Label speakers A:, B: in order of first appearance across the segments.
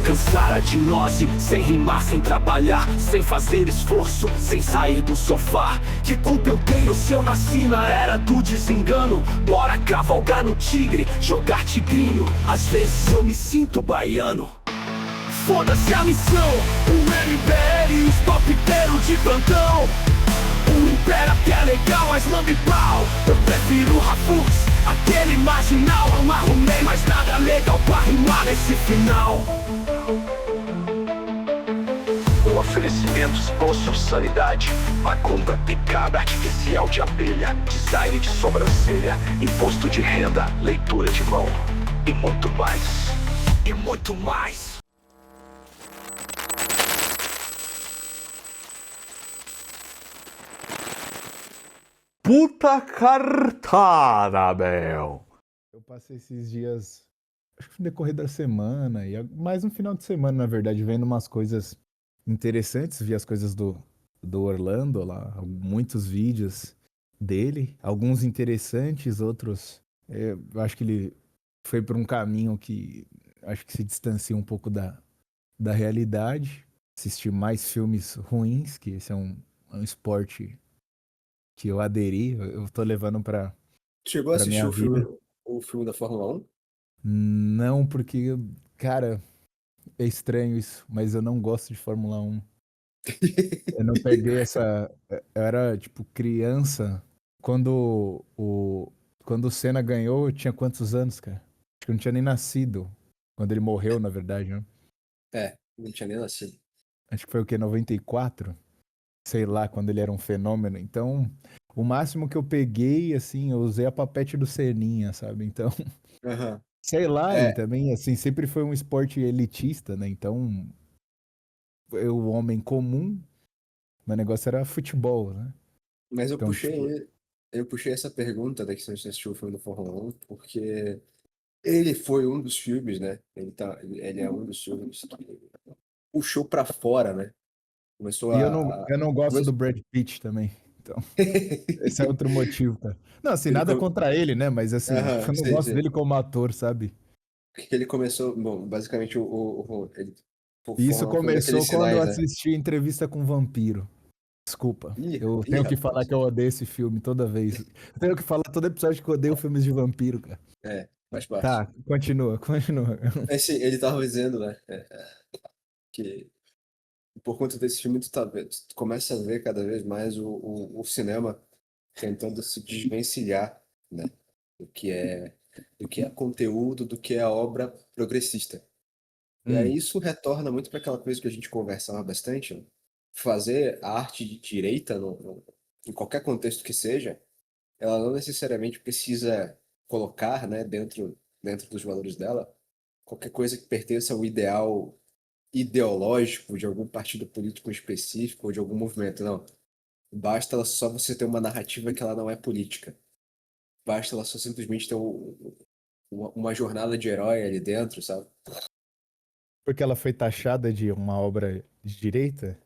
A: cansara de nose, sem rimar, sem trabalhar, sem fazer esforço, sem sair do sofá. Que culpa eu tenho se eu nasci na era do desengano? Bora cavalgar no tigre, jogar tigrinho. Às vezes eu me sinto baiano. Foda-se a missão, o MBL e os topiteiros de plantão. O Impera que é legal, mas lambe pau. Eu prefiro o Rafux, aquele marginal. Não arrumei mais nada legal pra rimar nesse final. Com oferecimentos, poço, sanidade, macumba, picada artificial de abelha, design de sobrancelha, imposto de renda, leitura de mão e muito mais, e muito mais.
B: Puta cartada, meu!
C: Eu passei esses dias, acho que no decorrer da semana, mais no final de semana, na verdade, vendo umas coisas interessantes. Vi as coisas do Orlando lá, muitos vídeos dele, alguns interessantes, outros. Eu acho que ele foi por um caminho que acho que se distancia um pouco da realidade. Assistir mais filmes ruins, que esse é um esporte que eu aderi, eu tô levando pra
D: Chegou a assistir
C: minha vida.
D: o filme da Fórmula 1?
C: Não, porque, cara, é estranho isso, mas eu não gosto de Fórmula 1. Eu não peguei essa. Eu era, tipo, criança. Quando quando o Senna ganhou, eu tinha quantos anos, cara? Acho que eu não tinha nem nascido. Quando ele morreu, na verdade, né?
D: Não tinha nem nascido.
C: Acho que foi o quê? 94? Sei lá, quando ele era um fenômeno. Então, o máximo que eu peguei, assim, eu usei a papete do Seninha, sabe? Então,
D: Aham.
C: sei lá, e
D: É,
C: também, assim, sempre foi um esporte elitista, né? Então, eu, homem comum, meu negócio era futebol, né?
D: mas
C: Então, tipo,
D: eu puxei essa pergunta da que você assistiu o filme da Fórmula 1, porque ele foi um dos filmes, né? Ele é um dos filmes que puxou pra fora, né? Começou
C: e
D: a...
C: eu não gosto do
D: Começou...
C: Brad Pitt também. Então, esse é outro motivo, cara. Não, assim,
D: Ele
C: nada
D: come...
C: contra ele, né? Mas, assim,
D: Aham,
C: eu não
D: sei,
C: gosto
D: sei.
C: dele como ator, sabe?
D: Porque ele começou... Bom, basicamente, o
C: E isso
D: Fórmula 1 foi um daqueles
C: começou quando eu
D: sinais, né?
C: assisti Entrevista com o Vampiro. Desculpa. Eu
D: Ih,
C: tenho que falar
D: rapaz.
C: que eu odeio esse filme toda vez. Eu tenho que falar todo episódio que eu odeio filmes de vampiro, cara.
D: Faz parte.
C: Tá, continua, continua.
D: Mas sim, ele tava dizendo, né? Que por conta desse filme tu começa a ver cada vez mais o cinema tentando se desvencilhar, né, do que é do que é conteúdo, do que é a obra progressista. E aí
C: Hum,
D: isso retorna muito para aquela coisa que a gente conversava bastante, né? Fazer a arte de direita em qualquer contexto que seja, ela não necessariamente precisa colocar, né, dentro dos valores dela, qualquer coisa que pertença ao ideal ideológico de algum partido político específico ou de algum movimento, não. Basta só você ter uma narrativa que ela não é política. Basta ela só simplesmente ter uma jornada de herói ali dentro, sabe?
C: porque ela foi taxada de uma obra de direita?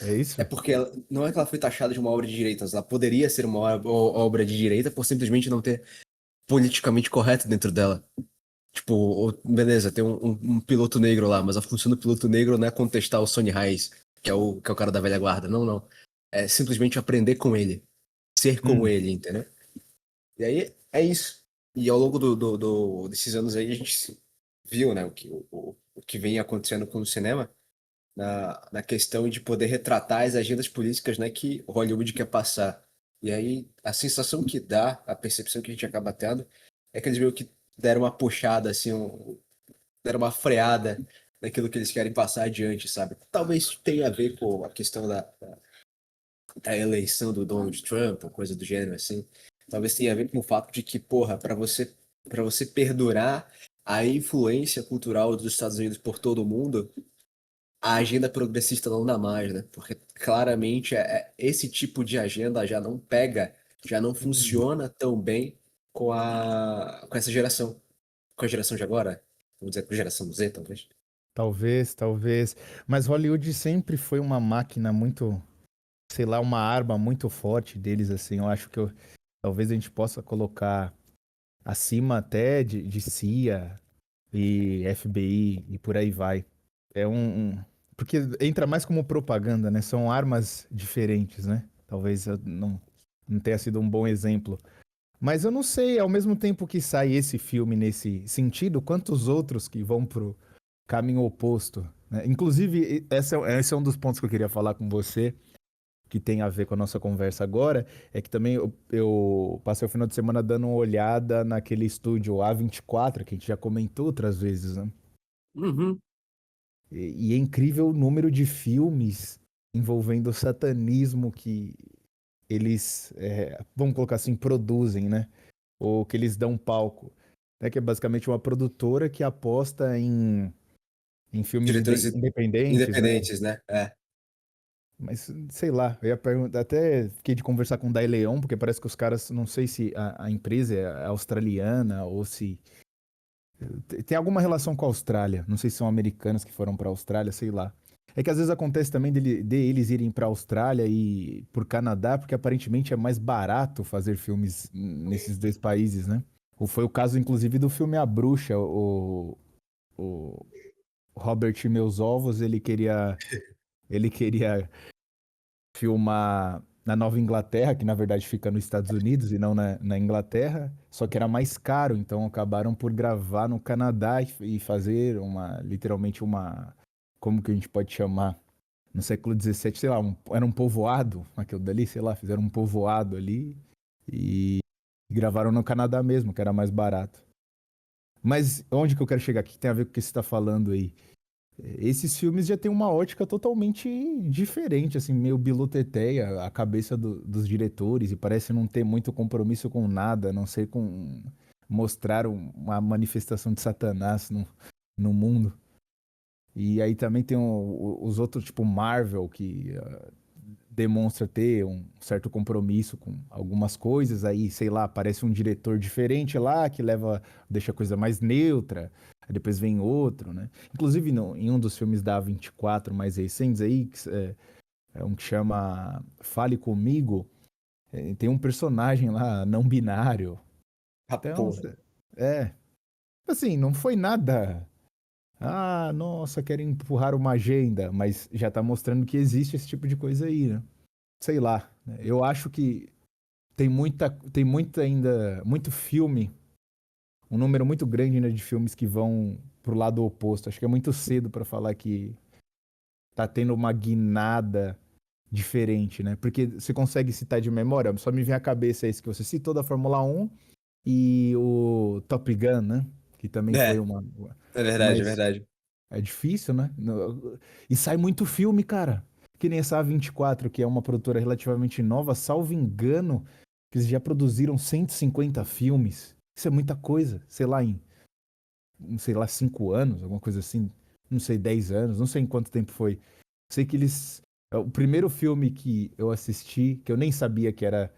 C: É
D: É
C: isso?
D: porque não é que ela foi taxada de uma obra de direitas, ela poderia ser uma obra de direita por simplesmente não ter politicamente correto dentro dela. Tipo, beleza, tem um piloto negro lá, mas a função do piloto negro não é contestar o Sonny Hayes, que é o cara da velha guarda. Não, não. É simplesmente aprender com ele. Ser como
C: Hum.
D: ele, entendeu? E aí é isso. E ao longo desses anos aí a gente viu, né, o que vem acontecendo com o cinema na questão de poder retratar as agendas políticas, né, que Hollywood quer passar. E aí a sensação que dá, a percepção que a gente acaba tendo, é que eles meio que deram uma puxada, assim, deram uma freada naquilo que eles querem passar adiante, sabe? Talvez tenha a ver com a questão da eleição do Donald Trump, ou coisa do gênero, assim. Talvez tenha a ver com o fato de que, porra, para você perdurar a influência cultural dos Estados Unidos por todo o mundo, a agenda progressista não dá mais, né? Porque claramente esse tipo de agenda já não pega, já não
C: Hum.
D: funciona tão bem com essa geração. Com a geração de agora, vamos dizer, com a geração Z, talvez.
C: Talvez, talvez. Mas Hollywood sempre foi uma máquina muito, sei lá, uma arma muito forte deles, assim. Eu acho que talvez a gente possa colocar acima até de CIA e FBI e por aí vai. é porque entra mais como propaganda, né? São armas diferentes, né? Talvez eu não tenha sido um bom exemplo. Mas eu não sei, ao mesmo tempo que sai esse filme nesse sentido, quantos outros que vão pro caminho oposto, né? Inclusive, esse é um dos pontos que eu queria falar com você, que tem a ver com a nossa conversa agora, é que também eu passei o final de semana dando uma olhada naquele estúdio A24, que a gente já comentou outras vezes, né?
D: Uhum.
C: E é incrível o número de filmes envolvendo o satanismo que eles, vamos colocar assim, produzem, né? Ou que eles dão palco. Né? Que é basicamente uma produtora que aposta em filmes
D: Diretores
C: independentes, né?
D: independentes, né? É.
C: Mas sei lá, eu ia perguntar, até fiquei de conversar com o Dai Leon, porque parece que os caras, não sei se a empresa é australiana ou se tem alguma relação com a Austrália. Não sei se são americanos que foram para a Austrália, sei lá. É que às vezes acontece também de eles irem para a Austrália e por Canadá, porque aparentemente é mais barato fazer filmes nesses dois países, né? Ou foi o caso, inclusive, do filme A Bruxa. O Robert Meus Ovos, ele queria filmar na Nova Inglaterra, que na verdade fica nos Estados Unidos e não na Inglaterra, só que era mais caro, então acabaram por gravar no Canadá e fazer literalmente como que a gente pode chamar? No século XVII, sei lá, era um povoado, aquilo dali, sei lá, fizeram um povoado ali e gravaram no Canadá mesmo, que era mais barato. Mas onde que eu quero chegar? O que tem a ver com o que você está falando aí? Esses filmes já têm uma ótica totalmente diferente, assim, meio biluteteia, a cabeça dos diretores, e parece não ter muito compromisso com nada, a não ser com mostrar uma manifestação de Satanás no mundo. E aí também tem os outros, tipo Marvel, que demonstra ter um certo compromisso com algumas coisas, aí, sei lá, aparece um diretor diferente lá, que deixa a coisa mais neutra, aí depois vem outro, né? Inclusive, em um dos filmes da A24 mais recentes aí, é um que chama Fale Comigo, tem um personagem lá não binário.
D: Ah,
C: Então,
D: porra.
C: é, assim, não foi nada. Ah, nossa, querem empurrar uma agenda, mas já tá mostrando que existe esse tipo de coisa aí, né? Sei lá, né? Eu acho que tem muita ainda, muito filme, um número muito grande ainda de filmes que vão pro lado oposto. Acho que é muito cedo pra falar que tá tendo uma guinada diferente, né? Porque você consegue citar de memória, só me vem à cabeça esse que você citou da Fórmula 1 e o Top Gun, né? Que também foi
D: É,
C: uma.
D: é verdade, é
C: Mas
D: verdade.
C: é difícil, né? E sai muito filme, cara. Que nem essa A24, que é uma produtora relativamente nova, salvo engano, que eles já produziram 150 filmes. Isso é muita coisa. Sei lá, sei lá, 5 anos, alguma coisa assim. Não sei, 10 anos, não sei em quanto tempo foi. Sei que eles. O primeiro filme que eu assisti, que eu nem sabia que era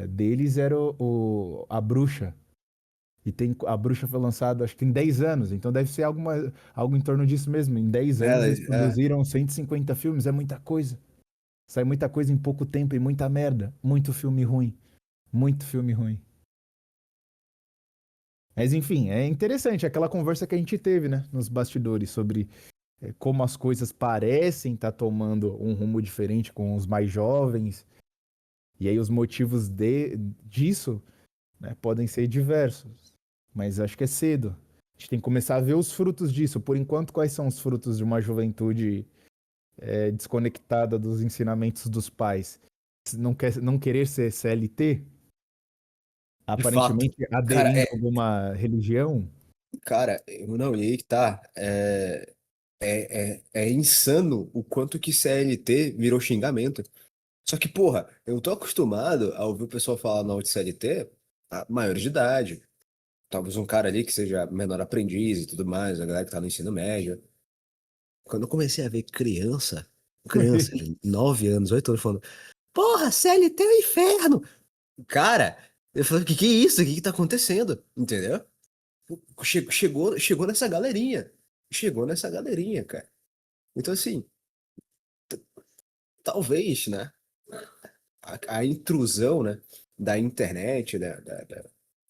C: deles, era A Bruxa. E a Bruxa foi lançada, acho que em 10 anos, então deve ser algo em torno disso mesmo. Em 10 anos
D: Ela,
C: eles
D: é,
C: produziram 150 filmes, é muita coisa. Sai muita coisa em pouco tempo e muita merda. Muito filme ruim. Muito filme ruim. Mas enfim, é interessante aquela conversa que a gente teve, né, nos bastidores, sobre como as coisas parecem estar tomando um rumo diferente com os mais jovens. E aí os motivos disso, né, podem ser diversos. Mas acho que é cedo. A gente tem que começar a ver os frutos disso. Por enquanto, quais são os frutos de uma juventude desconectada dos ensinamentos dos pais? Não querer ser CLT,
D: de fato.
C: aparentemente
D: Cara,
C: aderindo a alguma religião.
D: eu não, e aí que tá. É insano o quanto que CLT virou xingamento. Só que, porra, eu tô acostumado a ouvir o pessoal falar não de CLT maiores de idade. Talvez um cara ali que seja menor aprendiz e tudo mais, a galera que tá no ensino médio. Quando eu comecei a ver criança de 9 anos, 8 anos, falando, porra, CLT é o inferno! Cara, eu falei, que é isso? O que que tá acontecendo? Entendeu? Chegou nessa galerinha. Chegou nessa galerinha, cara. Então, assim, talvez, né? A intrusão, né, da internet,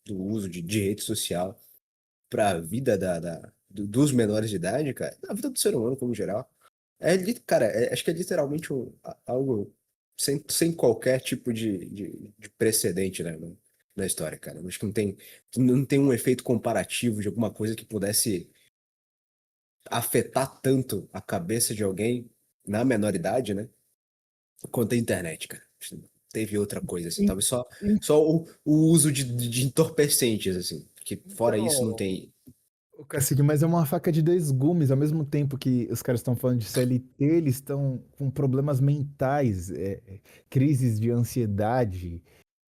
D: do uso de rede social para a vida dos menores de idade, cara, na vida do ser humano como geral, cara, acho que é literalmente algo sem qualquer tipo de precedente, né, na história, cara. Acho que não tem um efeito comparativo de alguma coisa que pudesse afetar tanto a cabeça de alguém na menor idade, né? Quanto a internet, cara. Acho que não teve outra coisa, assim.
C: En-
D: Talvez só,
C: en-
D: só o uso de entorpecentes, assim. Porque fora isso não
C: Então,
D: tem.
C: o Cacique, mas é uma faca de dois gumes. Ao mesmo tempo que os caras estão falando de CLT, eles estão com problemas mentais, crises de ansiedade,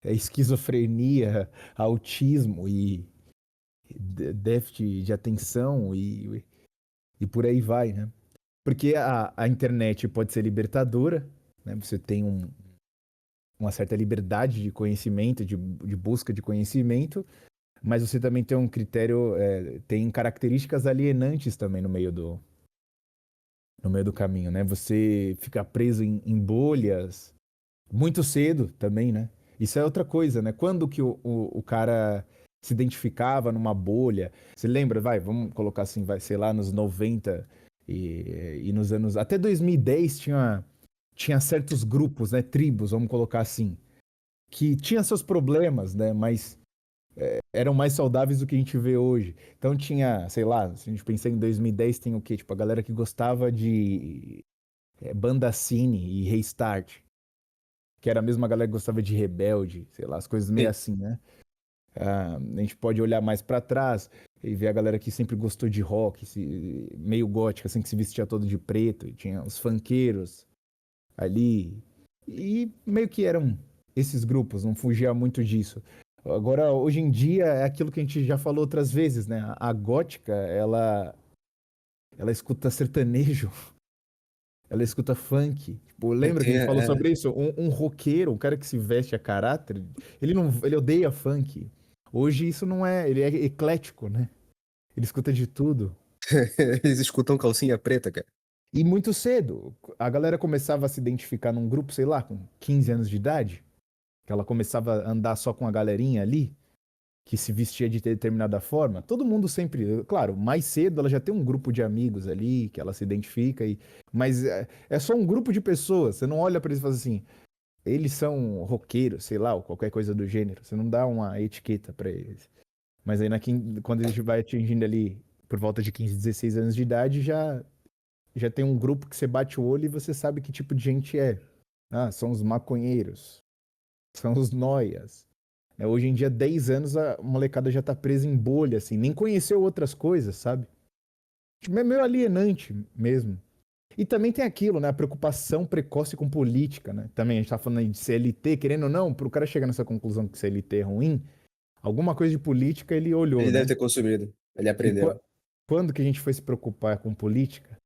C: esquizofrenia, autismo e déficit de atenção e por aí vai, né? Porque a internet pode ser libertadora, né? Você tem uma certa liberdade de conhecimento, de busca de conhecimento, mas você também tem um critério, tem características alienantes também no meio do caminho, né? Você fica preso em bolhas muito cedo também, né? Isso é outra coisa, né? Quando que o cara se identificava numa bolha? Você lembra, vamos colocar assim, vai, sei lá, nos 90 e nos anos. Até 2010 tinha certos grupos, né? Tribos, vamos colocar assim, que tinha seus problemas, né? Mas eram mais saudáveis do que a gente vê hoje. Então tinha, sei lá, se a gente pensar em 2010, tem o quê? Tipo, a galera que gostava de Banda Cine e Restart, que era a mesma galera que gostava de Rebelde, sei lá, as coisas meio
D: Sim.
C: assim, né? A gente pode olhar mais pra trás e ver a galera que sempre gostou de rock, meio gótica, assim, que se vestia todo de preto, e tinha os funkeiros ali. E meio que eram esses grupos, não fugia muito disso. Agora, hoje em dia, é aquilo que a gente já falou outras vezes, né? A gótica, ela escuta sertanejo, ela escuta funk. Tipo, lembra que a
D: Tem,
C: gente falou sobre isso? Um roqueiro, um cara que se veste a caráter, ele odeia funk. Hoje isso não é, ele é eclético, né? Ele escuta de tudo.
D: eles escutam calcinha preta, cara.
C: E muito cedo, a galera começava a se identificar num grupo, sei lá, com 15 anos de idade, que ela começava a andar só com a galerinha ali, que se vestia de determinada forma. Todo mundo sempre, claro, mais cedo ela já tem um grupo de amigos ali, que ela se identifica, mas é só um grupo de pessoas. Você não olha pra eles e fala assim, eles são roqueiros, sei lá, ou qualquer coisa do gênero. Você não dá uma etiqueta pra eles. Mas aí quando a gente vai atingindo ali por volta de 15, 16 anos de idade, já tem um grupo que você bate o olho e você sabe que tipo de gente é. Ah, são os maconheiros, são os noias. Hoje em dia, 10 anos, a molecada já tá presa em bolha, assim, nem conheceu outras coisas, sabe? Tipo, é meio alienante mesmo. E também tem aquilo, né? A preocupação precoce com política, né? Também a gente tá falando aí de CLT, querendo ou não, pro cara chegar nessa conclusão que CLT é ruim, alguma coisa de política ele olhou,
D: Ele deve
C: né?
D: ter consumido. Ele
C: E
D: aprendeu.
C: quando que a gente foi se preocupar com política?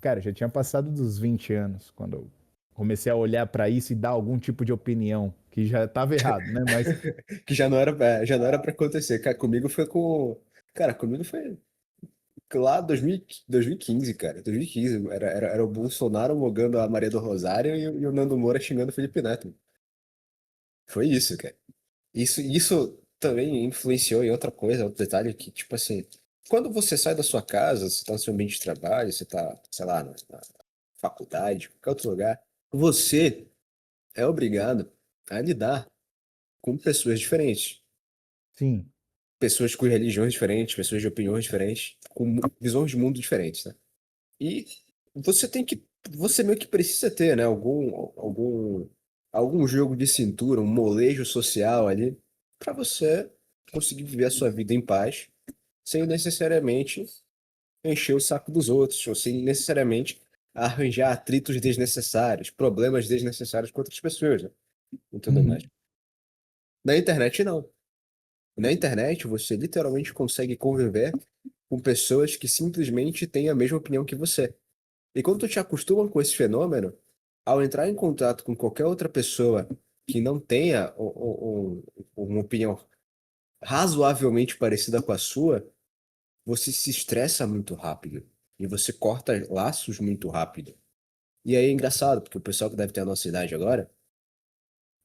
C: Cara, já tinha passado dos 20 anos, quando eu comecei a olhar pra isso e dar algum tipo de opinião, que já tava errado, né? Mas
D: Que já não era pra acontecer. Cara, comigo foi com. Cara, comigo foi lá 2015, cara. 2015. Era o Bolsonaro mogando a Maria do Rosário e o Nando Moura xingando o Felipe Neto. Foi isso, cara. Isso também influenciou em outra coisa, outro detalhe que, tipo assim, quando você sai da sua casa, você tá no seu ambiente de trabalho, você tá, sei lá, na faculdade, qualquer outro lugar, você é obrigado a lidar com pessoas diferentes.
C: sim.
D: Pessoas com religiões diferentes, pessoas de opiniões diferentes, com visões de mundo diferentes, né? E você meio que precisa ter, né, algum jogo de cintura, um molejo social ali, para você conseguir viver a sua vida em paz, sem necessariamente encher o saco dos outros, ou sem necessariamente arranjar atritos desnecessários, problemas desnecessários com outras pessoas, né? E tudo mais.
C: Uhum.
D: Na internet, não. Na internet, você literalmente consegue conviver com pessoas que simplesmente têm a mesma opinião que você. E quando tu te acostuma com esse fenômeno, ao entrar em contato com qualquer outra pessoa que não tenha uma opinião razoavelmente parecida com a sua, você se estressa muito rápido. E você corta laços muito rápido. E aí é engraçado, porque o pessoal que deve ter a nossa idade agora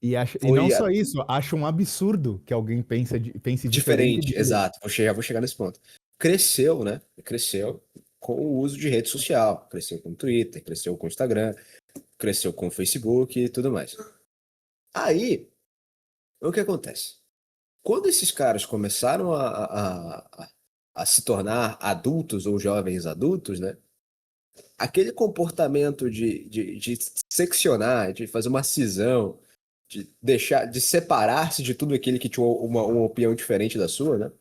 C: E não
D: foi
C: só isso, acha um absurdo que alguém pense diferente
D: diferente,
C: dele.
D: exato. Já vou chegar nesse ponto. cresceu, né? Cresceu com o uso de rede social. Cresceu com o Twitter, cresceu com o Instagram, cresceu com o Facebook e tudo mais. Aí, o que acontece? Quando esses caras começaram a se tornar adultos ou jovens adultos, né? Aquele comportamento de seccionar, de fazer uma cisão, de deixar, de separar-se de tudo aquele que tinha uma opinião diferente da sua, né?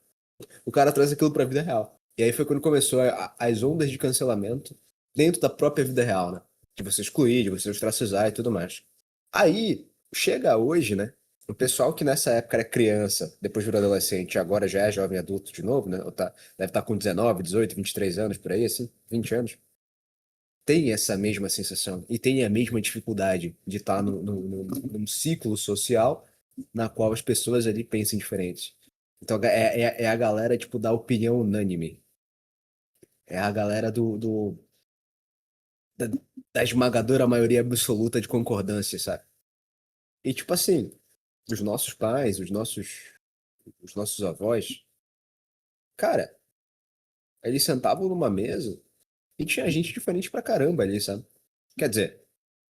D: O cara traz aquilo pra vida real. E aí foi quando começou as ondas de cancelamento dentro da própria vida real, né? De você excluir, de você ostracizar e tudo mais. Aí, chega hoje, né? O pessoal que nessa época era criança, depois virou adolescente, agora já é jovem adulto de novo, né? Ou deve estar com 19, 18, 23 anos por aí, assim, 20 anos. Tem essa mesma sensação e tem a mesma dificuldade de estar num ciclo social na qual as pessoas ali pensam diferentes. Então é a galera, tipo, da opinião unânime. É a galera da, da esmagadora maioria absoluta de concordância, sabe? E, tipo assim, os nossos pais, os nossos avós, cara, eles sentavam numa mesa e tinha gente diferente pra caramba ali, sabe? Quer dizer,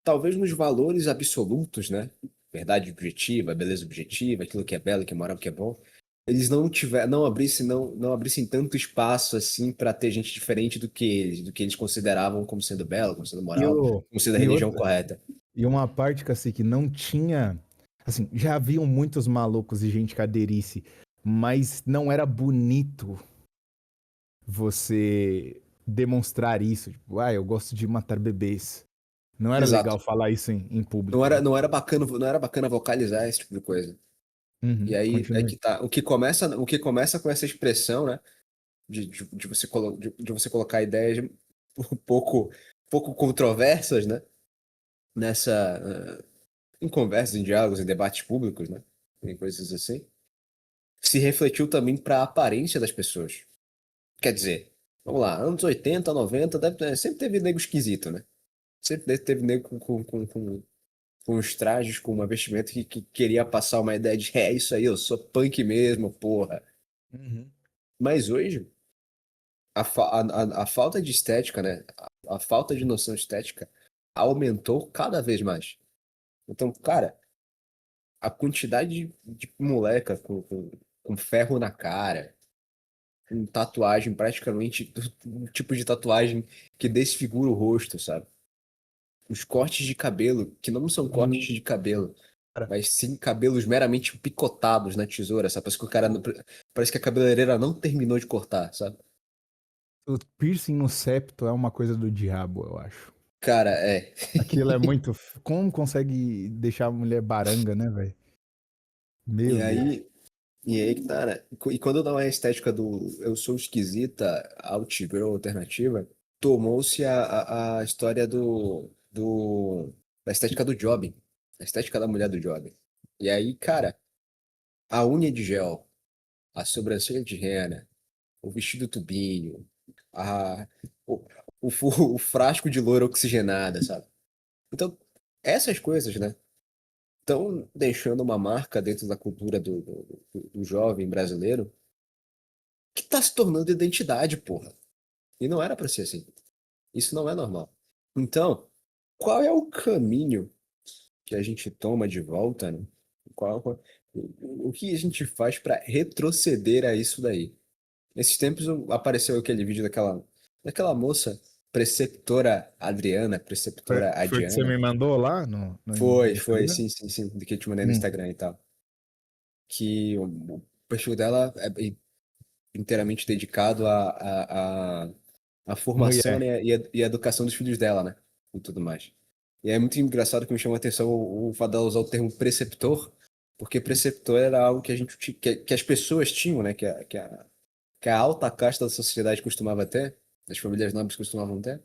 D: talvez nos valores absolutos, né? Verdade objetiva, beleza objetiva, aquilo que é belo, que é moral, que é bom. Eles não abrissem tanto espaço assim para ter gente diferente do que eles consideravam como sendo belo, como sendo
C: E,
D: moral,
C: o,
D: como sendo a
C: e
D: religião
C: outra,
D: correta.
C: e uma parte que assim, que não tinha. Assim, já haviam muitos malucos e gente cadeirice, mas não era bonito você demonstrar isso. Tipo, eu gosto de matar bebês. Não era
D: Exato.
C: legal falar isso em público, né?
D: Não era bacana vocalizar esse tipo de coisa. E
C: Uhum,
D: aí é
C: continue.
D: que tá. O que começa com essa expressão, né? De você colocar ideias um pouco controversas, né? Nessa, em conversas, em diálogos, em debates públicos, né? Em coisas assim, se refletiu também para a aparência das pessoas. Quer dizer, vamos lá, anos 80, 90, sempre teve nego esquisito, né? Sempre teve nego com os trajes, com uma vestimenta que queria passar uma ideia de é isso aí, eu sou punk mesmo, porra.
C: Uhum.
D: Mas hoje, a falta de estética, né? A falta de noção estética aumentou cada vez mais. Então, cara, a quantidade de moleca com ferro na cara, com tatuagem praticamente, um tipo de tatuagem que desfigura o rosto, sabe? Os cortes de cabelo, que não são cortes de cabelo,
C: Cara,
D: mas sim cabelos meramente picotados na tesoura, sabe? Parece que parece que a cabeleireira não terminou de cortar, sabe?
C: o piercing no septo é uma coisa do diabo, eu acho.
D: Cara, é.
C: Aquilo é muito. Como consegue deixar a mulher baranga, né, velho?
D: E
C: Meu Deus.
D: aí, e aí que tá, né? E quando dá uma estética do eu sou esquisita, out-girl alternativa, tomou-se a história da estética do jobbing, a estética da mulher do jobbing. E aí, cara, a unha de gel, a sobrancelha de rena, o vestido tubinho, a, o, o frasco de loura oxigenada, sabe? Então, essas coisas, né, estão deixando uma marca dentro da cultura do jovem brasileiro que tá se tornando identidade, porra. E não era pra ser assim. Isso não é normal. Então, qual é o caminho que a gente toma de volta, né? O que a gente faz pra retroceder a isso daí? Nesses tempos apareceu aquele vídeo daquela moça, preceptora Adriana, preceptora
C: Foi o que você
D: Adiana.
C: me mandou lá no
D: Foi,
C: Instagram?
D: sim, sim, sim, do que eu te mandei no
C: Hum.
D: Instagram e tal. Que o perfil dela é inteiramente dedicado à formação,
C: Mulher.
D: né, e à educação dos filhos dela, né? E tudo mais. E é muito engraçado que me chama a atenção o fato dela usar o termo preceptor, porque preceptor era algo que a gente que as pessoas tinham, né? Que a alta casta da sociedade costumava ter, as famílias nobres costumavam ter,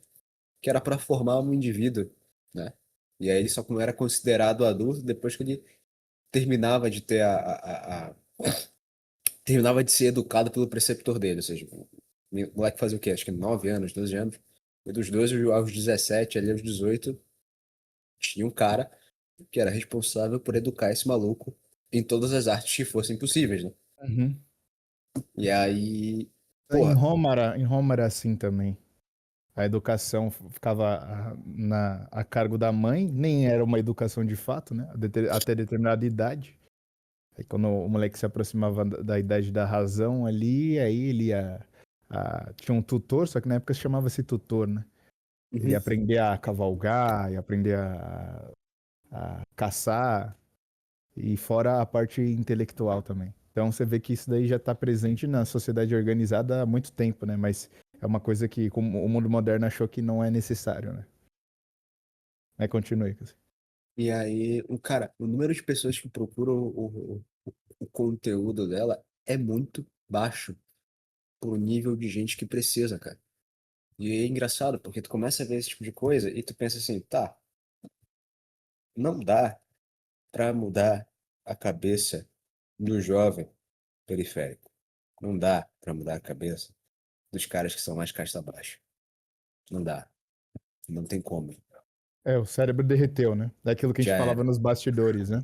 D: que era para formar um indivíduo, né? E aí ele só era considerado adulto depois que ele terminava de ter terminava de ser educado pelo preceptor dele, ou seja, o moleque fazia o quê? Acho que 9 anos, 12 anos. E dos 12 aos 17, ali aos 18, tinha um cara que era responsável por educar esse maluco em todas as artes que fossem possíveis, né?
C: Uhum.
D: E aí
C: Em
D: Porra,
C: Roma era assim também. A educação ficava a cargo da mãe, nem era uma educação de fato, né? Até determinada idade. Aí quando o moleque se aproximava da idade da razão ali, aí ele ia. Tinha um tutor, só que na época se chamava-se tutor, né? Ele
D: uhum.
C: ia aprender a cavalgar, ia aprender a caçar, e fora a parte intelectual também. Então você vê que isso daí já está presente na sociedade organizada há muito tempo, né? Mas é uma coisa que como o mundo moderno achou que não é necessário, né? Mas continue. Cassi.
D: E aí, cara, o número de pessoas que procuram o conteúdo dela é muito baixo pro nível de gente que precisa, cara. E é engraçado, porque tu começa a ver esse tipo de coisa e tu pensa assim, tá, não dá pra mudar a cabeça do jovem periférico. Não dá pra mudar a cabeça dos caras que são mais casta baixa. Não dá. Não tem como.
C: É, o cérebro derreteu, né? Daquilo que a gente
D: Já
C: falava
D: era.
C: nos bastidores, né?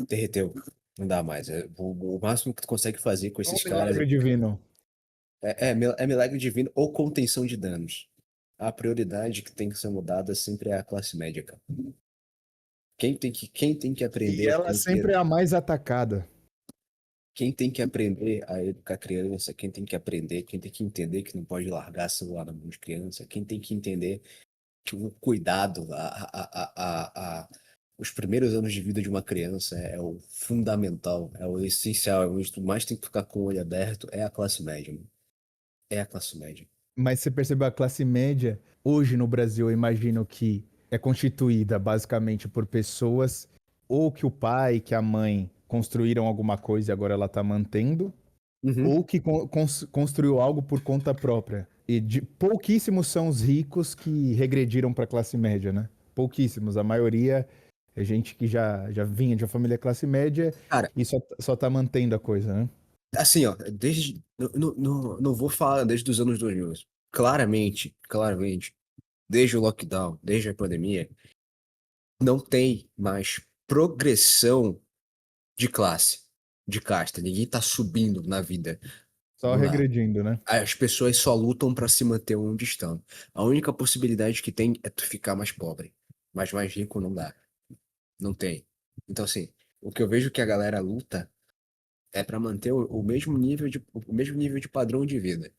D: Derreteu. Não dá mais. O máximo que tu consegue fazer com
C: É um
D: esses caras
C: milagre divino.
D: é milagre divino ou contenção de danos. A prioridade que tem que ser mudada sempre é a classe média, cara. Quem tem que
C: E
D: aprender
C: ela sempre é a mais atacada.
D: quem tem que aprender a educar criança, quem tem que aprender, quem tem que entender que não pode largar celular na mão de criança, quem tem que entender que o cuidado, os primeiros anos de vida de uma criança é o fundamental, é o essencial, é onde tu mais tem que ficar com o olho aberto, é a classe média, mano. É a classe média.
C: Mas você percebeu a classe média, hoje no Brasil, eu imagino que é constituída basicamente por pessoas ou que o pai, que a mãe construíram alguma coisa e agora ela está mantendo,
D: Uhum.
C: ou que construiu algo por conta própria. E pouquíssimos são os ricos que regrediram para a classe média, né? Pouquíssimos. A maioria é gente que já vinha de uma família classe média
D: Cara,
C: e só tá mantendo a coisa, né?
D: assim, ó, desde. Não vou falar desde os anos 2000. Claramente, desde o lockdown, desde a pandemia, não tem mais progressão de classe, de casta. Ninguém tá subindo na vida.
C: Só
D: Não dá.
C: regredindo, né?
D: As pessoas só lutam pra se manter onde estão. A única possibilidade que tem é tu ficar mais pobre. Mas mais rico não dá. Não tem. Então, assim, o que eu vejo que a galera luta é pra manter o mesmo nível de padrão de vida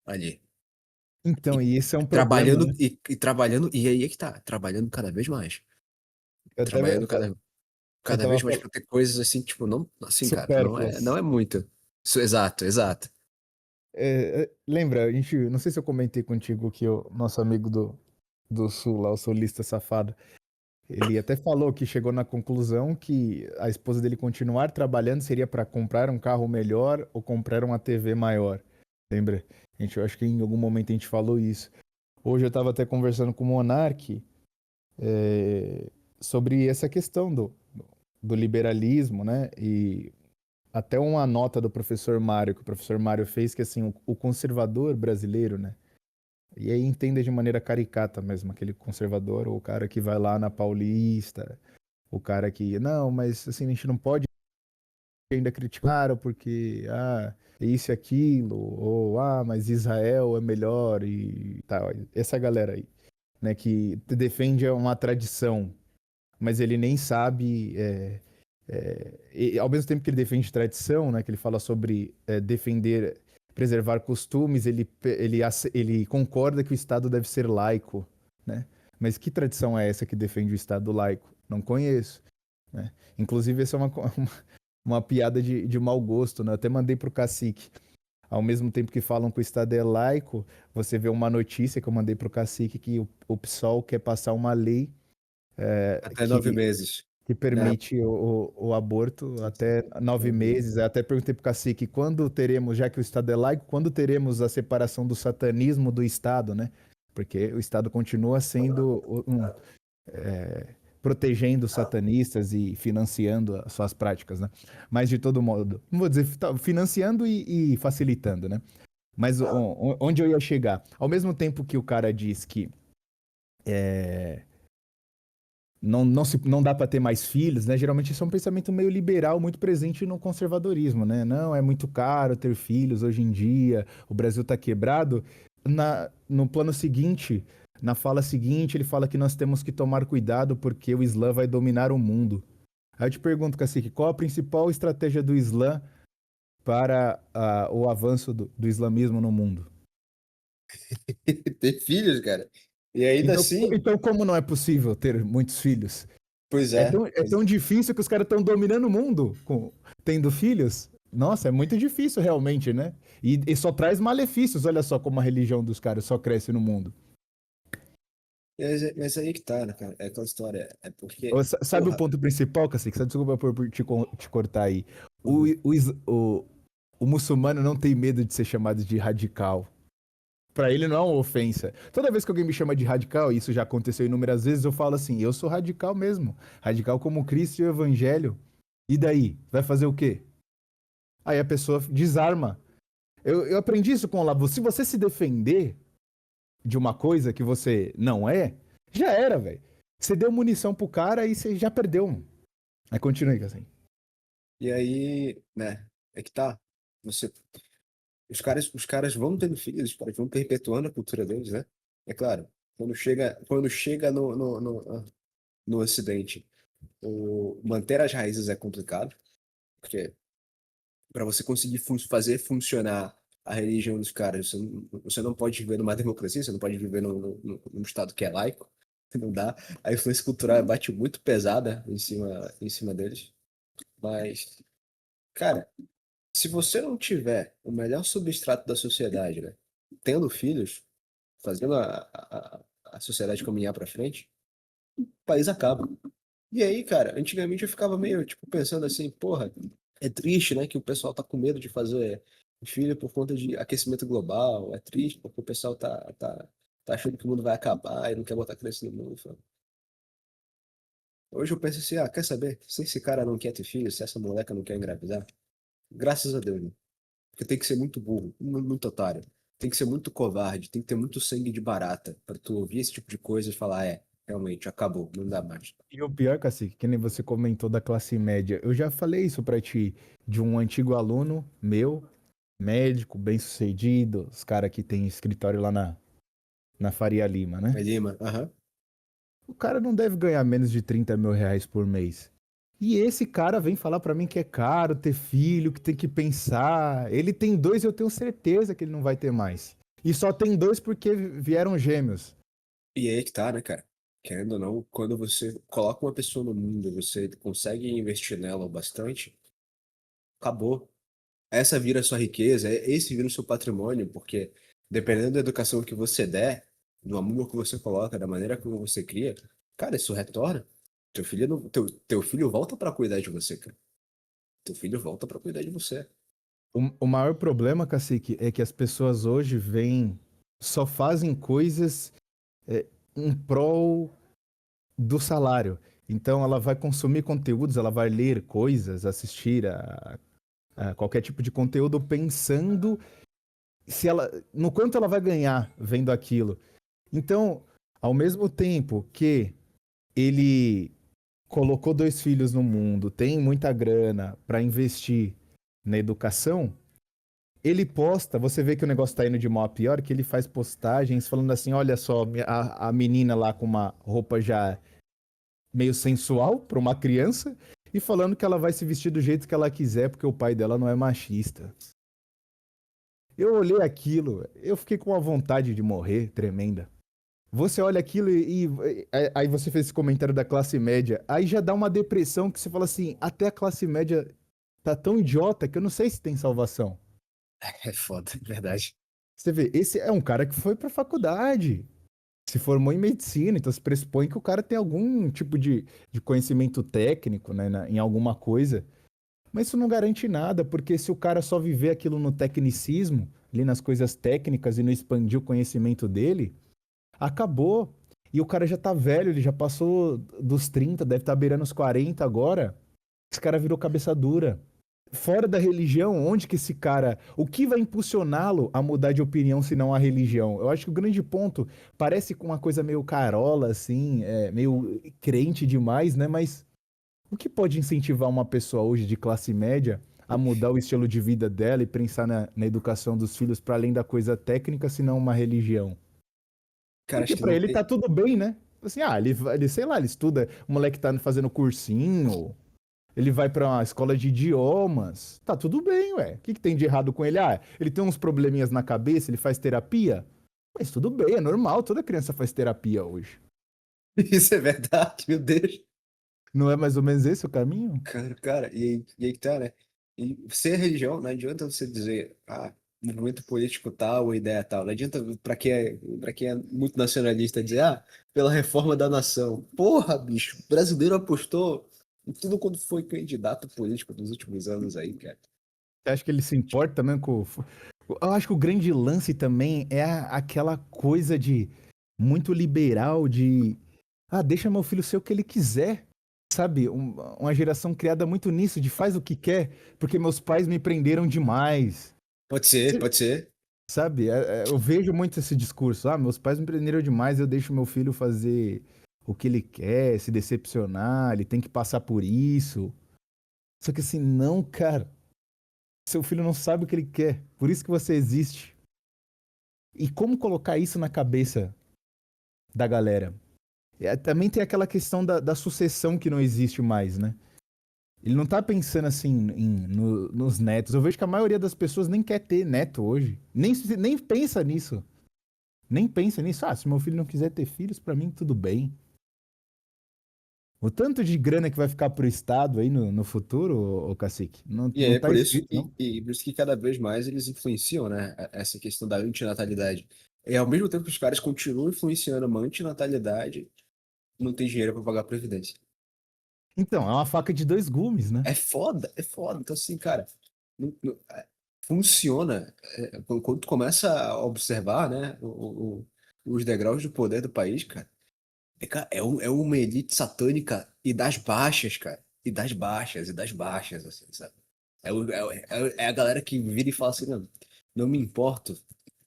D: ali.
C: Então,
D: E
C: e esse é um problema,
D: trabalhando,
C: né?
D: e trabalhando, e aí é que tá, trabalhando cada vez mais.
C: Eu até
D: Trabalhando cada
C: tava
D: vez mais
C: falando
D: pra ter coisas assim, tipo, não, assim, cara, não é
C: supérfluas.
D: muito. Exato, exato.
C: Lembra, a gente, não sei se eu comentei contigo que o nosso amigo do Sul, lá, o solista safado, ele até falou que chegou na conclusão que a esposa dele continuar trabalhando seria para comprar um carro melhor ou comprar uma TV maior. Lembra? Eu acho que em algum momento a gente falou isso. Hoje eu estava até conversando com o Monark sobre essa questão do liberalismo, né? E até uma nota do professor Mário, que o professor Mário fez, que assim, o conservador brasileiro, né? E aí entenda de maneira caricata mesmo, aquele conservador, ou o cara que vai lá na Paulista, o cara que, não, mas assim, a gente não pode ainda criticar porque, isso e aquilo, ou, mas Israel é melhor e tal. Essa galera aí, né, que defende uma tradição, mas ele nem sabe, e ao mesmo tempo que ele defende tradição, né, que ele fala sobre defender, preservar costumes, ele concorda que o Estado deve ser laico, né? Mas que tradição é essa que defende o Estado laico? Não conheço, né? Inclusive, essa é uma piada de mau gosto, né? Eu até mandei pro cacique. Ao mesmo tempo que falam que o Estado é laico, você vê uma notícia que eu mandei pro cacique que o PSOL quer passar uma lei
D: Até nove
C: que
D: meses.
C: que
D: Né?
C: permite o aborto até 9 meses. Eu até perguntei para o cacique quando teremos, já que o Estado é laico, quando teremos a separação do satanismo do Estado, né? Porque o Estado continua sendo protegendo os satanistas e financiando as suas práticas, né? Mas de todo modo, não vou dizer financiando e facilitando, né? Mas onde eu ia chegar? Ao mesmo tempo que o cara diz que não dá para ter mais filhos, né? Geralmente isso é um pensamento meio liberal, muito presente no conservadorismo, né? Não, é muito caro ter filhos hoje em dia, o Brasil tá quebrado. No plano seguinte, na fala seguinte, ele fala que nós temos que tomar cuidado porque o Islã vai dominar o mundo. Aí eu te pergunto, Cacique, qual a principal estratégia do Islã para o avanço do islamismo no mundo?
D: Ter filhos, cara. E ainda
C: Então,
D: assim,
C: então, como não é possível ter muitos filhos?
D: pois
C: É
D: é.
C: tão, é tão difícil que os caras estão dominando o mundo tendo filhos? Nossa, é muito difícil realmente, né? E só traz malefícios. Olha só como a religião dos caras só cresce no mundo.
D: Mas aí que tá, né, cara? É aquela história. É porque,
C: Sabe o
D: porra.
C: ponto principal, Cacique? Desculpa por te cortar aí. O,
D: Uhum.
C: o, is- o muçulmano não tem medo de ser chamado de radical. Pra ele não é uma ofensa. Toda vez que alguém me chama de radical, e isso já aconteceu inúmeras vezes, eu falo assim: eu sou radical mesmo. Radical como Cristo e o Evangelho. E daí? Vai fazer o quê? Aí a pessoa desarma. Eu aprendi isso com o Olavo. Se você se defender de uma coisa que você não é, já era, velho. Você deu munição pro cara e você já perdeu, mano. Aí continue, assim.
D: E aí, né? É que tá. Você, os caras vão tendo filhos, os caras vão perpetuando a cultura deles, né? É claro, quando chega no Ocidente, manter as raízes é complicado, porque para você conseguir fazer funcionar a religião dos caras, você não pode viver numa democracia, você não pode viver num estado que é laico, não dá. A influência cultural bate muito pesada em cima deles. Mas, cara, se você não tiver o melhor substrato da sociedade, né, tendo filhos, fazendo a sociedade caminhar para frente, o país acaba. E aí, cara, antigamente eu ficava meio, tipo, pensando assim, porra, é triste, né, que o pessoal tá com medo de fazer filho por conta de aquecimento global, é triste porque o pessoal tá achando que o mundo vai acabar e não quer botar criança no mundo. Hoje eu penso assim, quer saber? Se esse cara não quer ter filho, se essa moleca não quer engravidar, graças a Deus, né? Porque tem que ser muito burro, muito otário, tem que ser muito covarde, tem que ter muito sangue de barata pra tu ouvir esse tipo de coisa e falar, realmente, acabou, não dá mais.
C: E o pior, Cacique, que nem você comentou da classe média. Eu já falei isso pra ti, de um antigo aluno meu, médico, bem-sucedido, os caras que tem escritório lá na Faria Lima, né?
D: Aí, Lima, aham.
C: O cara não deve ganhar menos de 30 mil reais por mês. E esse cara vem falar pra mim que é caro ter filho, que tem que pensar. Ele tem dois e eu tenho certeza que ele não vai ter mais. E só tem dois porque vieram gêmeos.
D: E aí que tá, né, cara? Querendo ou não, quando você coloca uma pessoa no mundo, você consegue investir nela o bastante, acabou. Essa vira a sua riqueza, esse vira o seu patrimônio, porque dependendo da educação que você der, do amor que você coloca, da maneira como você cria, cara, isso retorna. Teu filho, teu filho volta pra cuidar de você, cara. Teu filho volta pra cuidar de você.
C: O maior problema, Cacique, é que as pessoas hoje só fazem coisas em prol do salário. Então ela vai consumir conteúdos, ela vai ler coisas, assistir a qualquer tipo de conteúdo pensando se ela, no quanto ela vai ganhar vendo aquilo. Então, ao mesmo tempo que ele colocou dois filhos no mundo, tem muita grana para investir na educação, ele posta, você vê que o negócio tá indo de mal a pior, que ele faz postagens falando assim, olha só, a menina lá com uma roupa já meio sensual para uma criança e falando que ela vai se vestir do jeito que ela quiser porque o pai dela não é machista. Eu olhei aquilo, eu fiquei com uma vontade de morrer tremenda. Você olha aquilo aí você fez esse comentário da classe média, aí já dá uma depressão que você fala assim, até a classe média tá tão idiota que eu não sei se tem salvação.
D: É foda, é verdade.
C: Você vê, esse é um cara que foi pra faculdade, se formou em medicina, então se pressupõe que o cara tem algum tipo de conhecimento técnico, né, em alguma coisa. Mas isso não garante nada, porque se o cara só viver aquilo no tecnicismo, ali nas coisas técnicas e não expandir o conhecimento dele, acabou. E o cara já tá velho, ele já passou dos 30, deve estar beirando os 40 agora. Esse cara virou cabeça dura. fora da religião, onde que esse cara, o que vai impulsioná-lo a mudar de opinião se não a religião? Eu acho que o grande ponto parece com uma coisa meio carola, assim, meio crente demais, né? Mas o que pode incentivar uma pessoa hoje de classe média a mudar o estilo de vida dela e pensar na educação dos filhos para além da coisa técnica, se não uma religião?
D: Cara, acho
C: Porque
D: que
C: para
D: não
C: ele
D: tem.
C: tá tudo bem, né? Assim, ele, sei lá, ele estuda, o moleque tá fazendo cursinho, ele vai pra uma escola de idiomas. Tá tudo bem, ué. O que, que tem de errado com ele? Ah, ele tem uns probleminhas na cabeça, ele faz terapia? Mas tudo bem, é normal, toda criança faz terapia hoje.
D: Isso é verdade, meu Deus.
C: Não é mais ou menos esse o caminho?
D: Cara, e aí que tá, né? E ser religião, não adianta você dizer, movimento político tal, ideia tal. Não adianta para quem é muito nacionalista dizer, pela reforma da nação. Porra, bicho, o brasileiro apostou em tudo quando foi candidato político nos últimos anos aí, cara.
C: Você acha que ele se importa também com. Eu acho que o grande lance também é aquela coisa de muito liberal, de. Ah, deixa meu filho ser o que ele quiser. Sabe? Uma geração criada muito nisso, de faz o que quer, porque meus pais me prenderam demais.
D: Pode ser, pode ser.
C: Sabe? Eu vejo muito esse discurso. Ah, meus pais me prenderam demais, eu deixo meu filho fazer o que ele quer, se decepcionar, ele tem que passar por isso. Só que assim, não, cara. Seu filho não sabe o que ele quer. Por isso que você existe. E como colocar isso na cabeça da galera? Também tem aquela questão da sucessão que não existe mais, né? Ele não tá pensando assim nos netos. Eu vejo que a maioria das pessoas nem quer ter neto hoje. Nem pensa nisso. Nem pensa nisso. Ah, se meu filho não quiser ter filhos, pra mim tudo bem. O tanto de grana que vai ficar pro Estado aí no futuro, ô Cacique, não,
D: E
C: não
D: é
C: tá
D: por isso,
C: escrito, não.
D: e por isso que cada vez mais eles influenciam, né, essa questão da antinatalidade. E ao mesmo tempo que os caras continuam influenciando uma antinatalidade, não tem dinheiro para pagar a previdência.
C: Então, é uma faca de dois gumes, né?
D: É foda, é foda. Então, assim, cara, funciona. Quando tu começa a observar, né, os degraus de poder do país, cara, é uma elite satânica e das baixas, cara. E das baixas, e das baixas, assim, sabe? É a galera que vira e fala assim, não me importo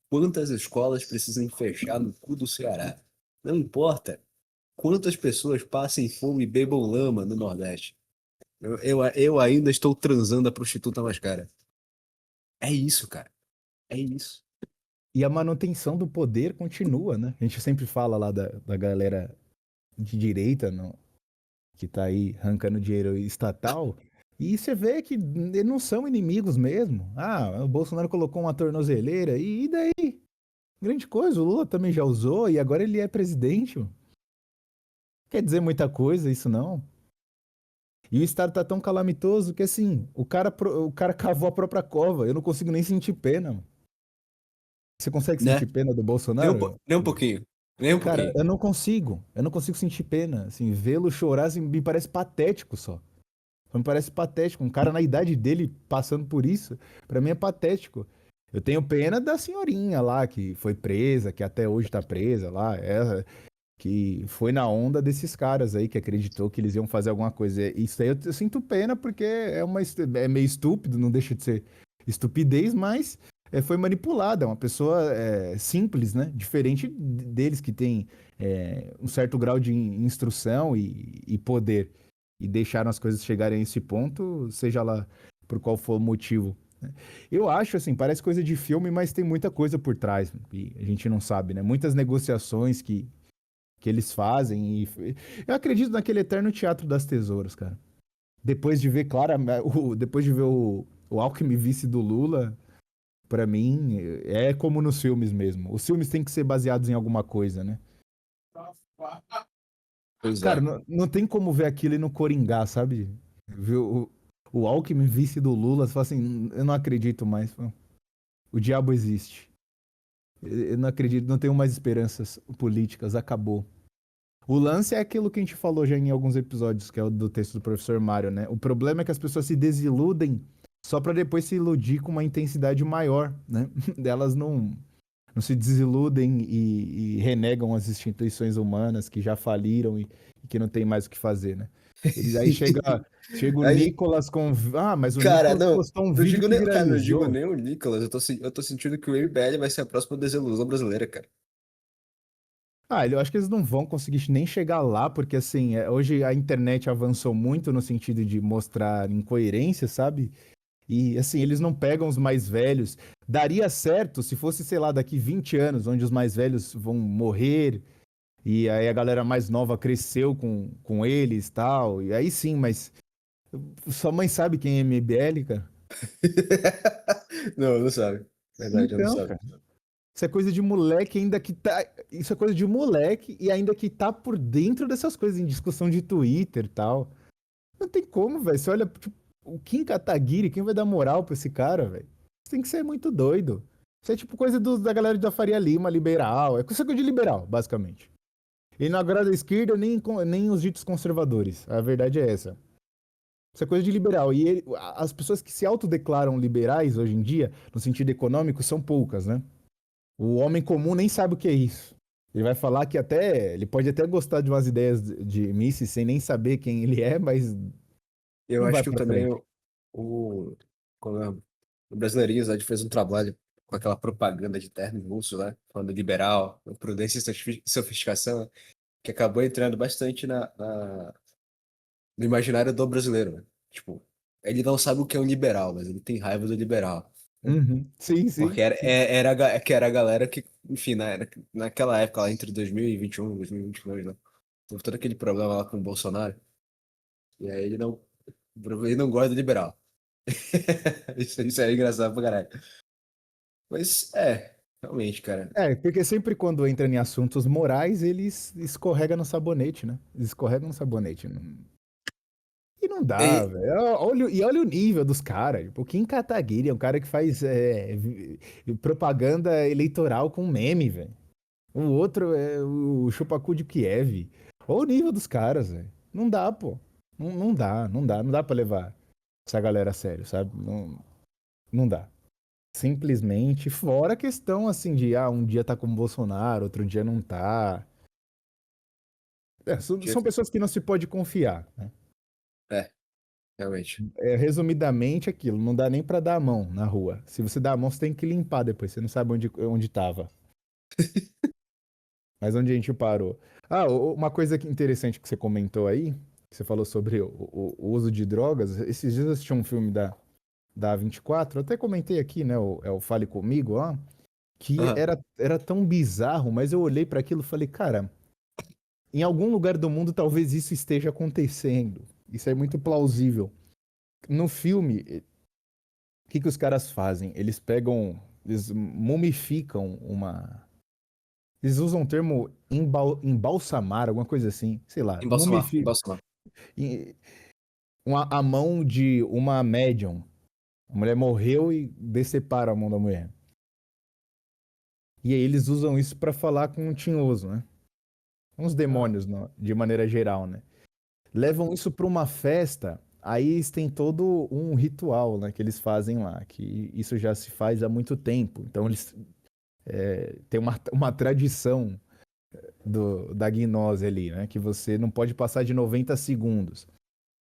D: quantas escolas precisam fechar no cu do Ceará. Não importa quantas pessoas passem fome e bebam lama no Nordeste. Eu ainda estou transando a prostituta mais cara. É isso, cara. É isso.
C: E a manutenção do poder continua, né? A gente sempre fala lá da galera de direita que tá aí arrancando dinheiro estatal. E você vê que eles não são inimigos mesmo. Ah, o Bolsonaro colocou uma tornozeleira e daí? Grande coisa, o Lula também já usou e agora ele é presidente. Quer dizer muita coisa isso não. E o estado tá tão calamitoso que assim, o cara cavou a própria cova. Eu não consigo nem sentir pena, mano. Você consegue sentir
D: Né?
C: pena do Bolsonaro?
D: Nem um pouquinho. Nem um
C: Cara,
D: pouquinho.
C: eu não consigo. Eu não consigo sentir pena. Assim, vê-lo chorar assim, me parece patético só. Me parece patético. Um cara na idade dele passando por isso, pra mim é patético. Eu tenho pena da senhorinha lá que foi presa, que até hoje tá presa lá, que foi na onda desses caras aí que acreditou que eles iam fazer alguma coisa. Isso aí eu sinto pena porque é meio estúpido, não deixa de ser estupidez, mas foi manipulada. É uma pessoa simples, né? Diferente deles que tem um certo grau de instrução e poder. E deixaram as coisas chegarem a esse ponto, seja lá por qual for o motivo. Né? Eu acho, assim, parece coisa de filme, mas tem muita coisa por trás. E a gente não sabe, né? Muitas negociações que eles fazem. Eu acredito naquele eterno teatro das tesouras, cara. Depois de ver, claro, depois de ver o Alckmin vice do Lula, pra mim, é como nos filmes mesmo. Os filmes têm que ser baseados em alguma coisa, né?
D: Pois
C: Cara,
D: é.
C: não tem como ver aquilo e não coringar, sabe? Ver o Alckmin vice do Lula, você fala assim, eu não acredito mais. O diabo existe. Eu não acredito, não tenho mais esperanças políticas, acabou. O lance é aquilo que a gente falou já em alguns episódios, que é o do texto do professor Mário, né? O problema é que as pessoas se desiludem só para depois se iludir com uma intensidade maior, né? Elas não se desiludem e renegam as instituições humanas que já faliram e que não tem mais o que fazer, né? Aí chega o
D: Aí,
C: Nicolas com. Ah, mas o
D: cara,
C: Nicolas
D: não,
C: postou um
D: não
C: vídeo
D: digo
C: que
D: nem, cara, não digo
C: viralizou.
D: nem o Nicolas, eu tô sentindo que o MBL vai ser a próxima desilusão brasileira, cara.
C: Ah, eu acho que eles não vão conseguir nem chegar lá, porque assim, hoje a internet avançou muito no sentido de mostrar incoerência, sabe? E assim, eles não pegam os mais velhos. Daria certo se fosse, sei lá, daqui 20 anos, onde os mais velhos vão morrer, e aí a galera mais nova cresceu com eles e tal. E aí sim, mas sua mãe sabe quem é MBL, cara?
D: Não, não sabe. Verdade, eu não
C: Então,
D: sabe.
C: cara. Isso é coisa de moleque ainda que tá. Isso é coisa de moleque e ainda que tá por dentro dessas coisas, em discussão de Twitter e tal. Não tem como, velho. Você olha, tipo, o Kim Kataguiri, quem vai dar moral pra esse cara, velho? Você tem que ser muito doido. Isso é tipo coisa da galera da Faria Lima, liberal. É coisa de liberal, basicamente. E não agrada a esquerda nem os ditos conservadores. A verdade é essa. Isso é coisa de liberal. E as pessoas que se autodeclaram liberais hoje em dia, no sentido econômico, são poucas, né? O homem comum nem sabe o que é isso. Ele vai falar que até. Ele pode até gostar de umas ideias de Mises sem nem saber quem ele é, mas
D: Eu
C: não vai
D: acho que
C: pra
D: também
C: frente.
D: o, como é, o Brasileirinhos lá fez um trabalho com aquela propaganda de terno russo lá, falando liberal, prudência e sofisticação, que acabou entrando bastante no imaginário do brasileiro, né? Tipo, ele não sabe o que é um liberal, mas ele tem raiva do liberal.
C: Uhum. Sim,
D: Porque
C: sim, sim.
D: que era a galera que, enfim, naquela época, lá entre 2021 e 2022, né? Teve todo aquele problema lá com o Bolsonaro. E aí ele não gosta do liberal. Isso é engraçado pra caralho. Mas realmente, cara.
C: É, porque sempre quando entra em assuntos morais, eles escorregam no sabonete, né? Eles escorregam no sabonete. E não dá,
D: E,
C: velho. Olha o nível dos caras. Tipo, o Kim Kataguiri é um cara que faz propaganda eleitoral com meme, velho. O outro é o Chupacu de Kiev. Olha o nível dos caras, velho. Não dá, pô. Não dá pra levar essa galera a sério, sabe? Não, não dá. Simplesmente, fora a questão assim de, um dia tá com o Bolsonaro, outro dia não tá. São pessoas que não se pode confiar, né?
D: é, realmente.
C: Resumidamente, aquilo, não dá nem pra dar a mão na rua. Se você dá a mão, você tem que limpar depois, você não sabe onde tava. Mas onde a gente parou? Uma coisa interessante que você comentou aí, que você falou sobre o uso de drogas. Esses dias eu assisti um filme da A24, eu até comentei aqui, né? O Fale Comigo, ó, que
D: Aham.
C: era tão bizarro, mas eu olhei para aquilo e falei, cara, em algum lugar do mundo talvez isso esteja acontecendo. Isso é muito plausível. No filme, o que os caras fazem? Eles mumificam uma. Eles usam o termo embalsamar, alguma coisa assim, sei lá,
D: Embalsamar,
C: mumificam
D: embalsamar.
C: a mão de uma médium. A mulher morreu e decepara a mão da mulher. E aí eles usam isso pra falar com um tinhoso, né? Uns
D: Ah,
C: demônios, de maneira geral, né? Levam isso pra uma festa, aí eles têm todo um ritual, né, que eles fazem lá, que isso já se faz há muito tempo. Então eles têm uma tradição da gnose ali, né, que você não pode passar de 90 segundos.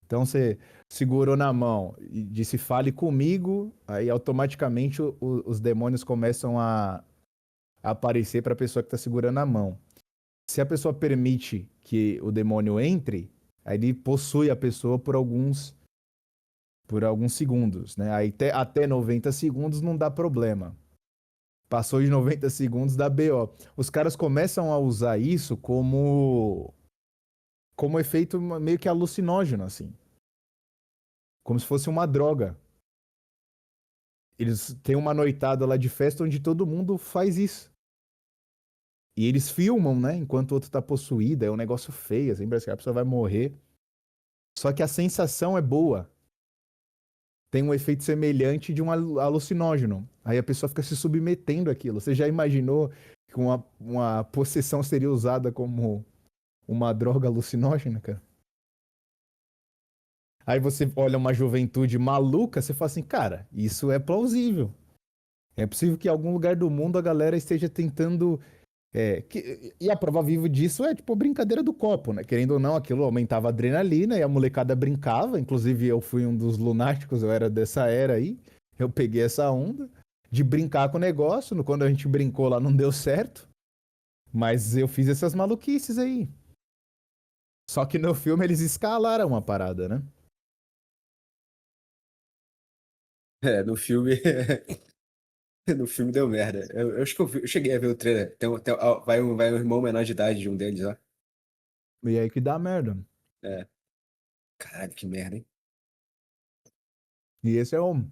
C: Então você segurou na mão e disse fale comigo, aí automaticamente os demônios começam a aparecer para a pessoa que está segurando a mão. Se a pessoa permite que o demônio entre, aí ele possui a pessoa por alguns segundos, né? Aí até 90 segundos não dá problema. Passou de 90 segundos dá BO. Os caras começam a usar isso como efeito meio que alucinógeno, assim. Como se fosse uma droga. Eles têm uma noitada lá de festa onde todo mundo faz isso. E eles filmam, né? Enquanto o outro tá possuído. É um negócio feio, assim, parece que a pessoa vai morrer. Só que a sensação é boa. Tem um efeito semelhante de um alucinógeno. Aí a pessoa fica se submetendo àquilo. Você já imaginou que uma possessão seria usada como uma droga alucinógena, cara? Aí você olha uma juventude maluca, você fala assim, cara, isso é plausível. É possível que em algum lugar do mundo a galera esteja tentando E a prova viva disso é, tipo, a brincadeira do copo, né? Querendo ou não, aquilo aumentava a adrenalina e a molecada brincava. Inclusive, eu fui um dos lunáticos, eu era dessa era aí. Eu peguei essa onda de brincar com o negócio. Quando a gente brincou lá, não deu certo. Mas eu fiz essas maluquices aí. Só que no filme eles escalaram a parada, né?
D: No filme. No filme deu merda. Eu acho que eu cheguei a ver o trailer. Vai um irmão menor de idade de um deles lá.
C: E aí que dá merda.
D: É. Caralho, que merda, hein?
C: E esse é um.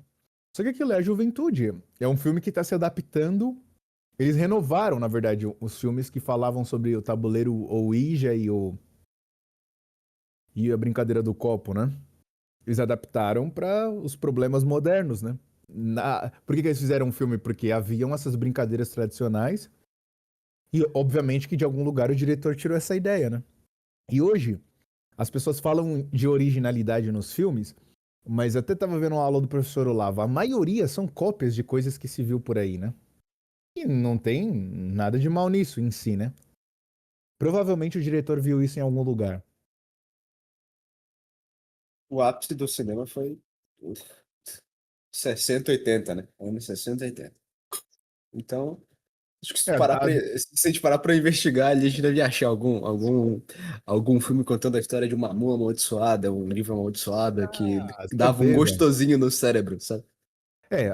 C: Só que aquilo é a juventude. É um filme que tá se adaptando. Eles renovaram, na verdade, os filmes que falavam sobre o tabuleiro Ouija e a brincadeira do copo, né? Eles adaptaram para os problemas modernos, né? Por que eles fizeram um filme? Porque haviam essas brincadeiras tradicionais e, obviamente, que de algum lugar o diretor tirou essa ideia, né? E hoje, as pessoas falam de originalidade nos filmes, mas até tava vendo uma aula do professor Olavo. A maioria são cópias de coisas que se viu por aí, né? E não tem nada de mal nisso em si, né? Provavelmente o diretor viu isso em algum lugar.
D: O ápice do cinema foi 60, 80, né? Anos 60, 80. Então, acho que se,
C: É,
D: parar pra, se a gente parar pra investigar ali, a gente deve achar algum filme contando a história de uma mula amaldiçoada, um livro amaldiçoado que dava um
C: certeza.
D: gostosinho no cérebro, sabe?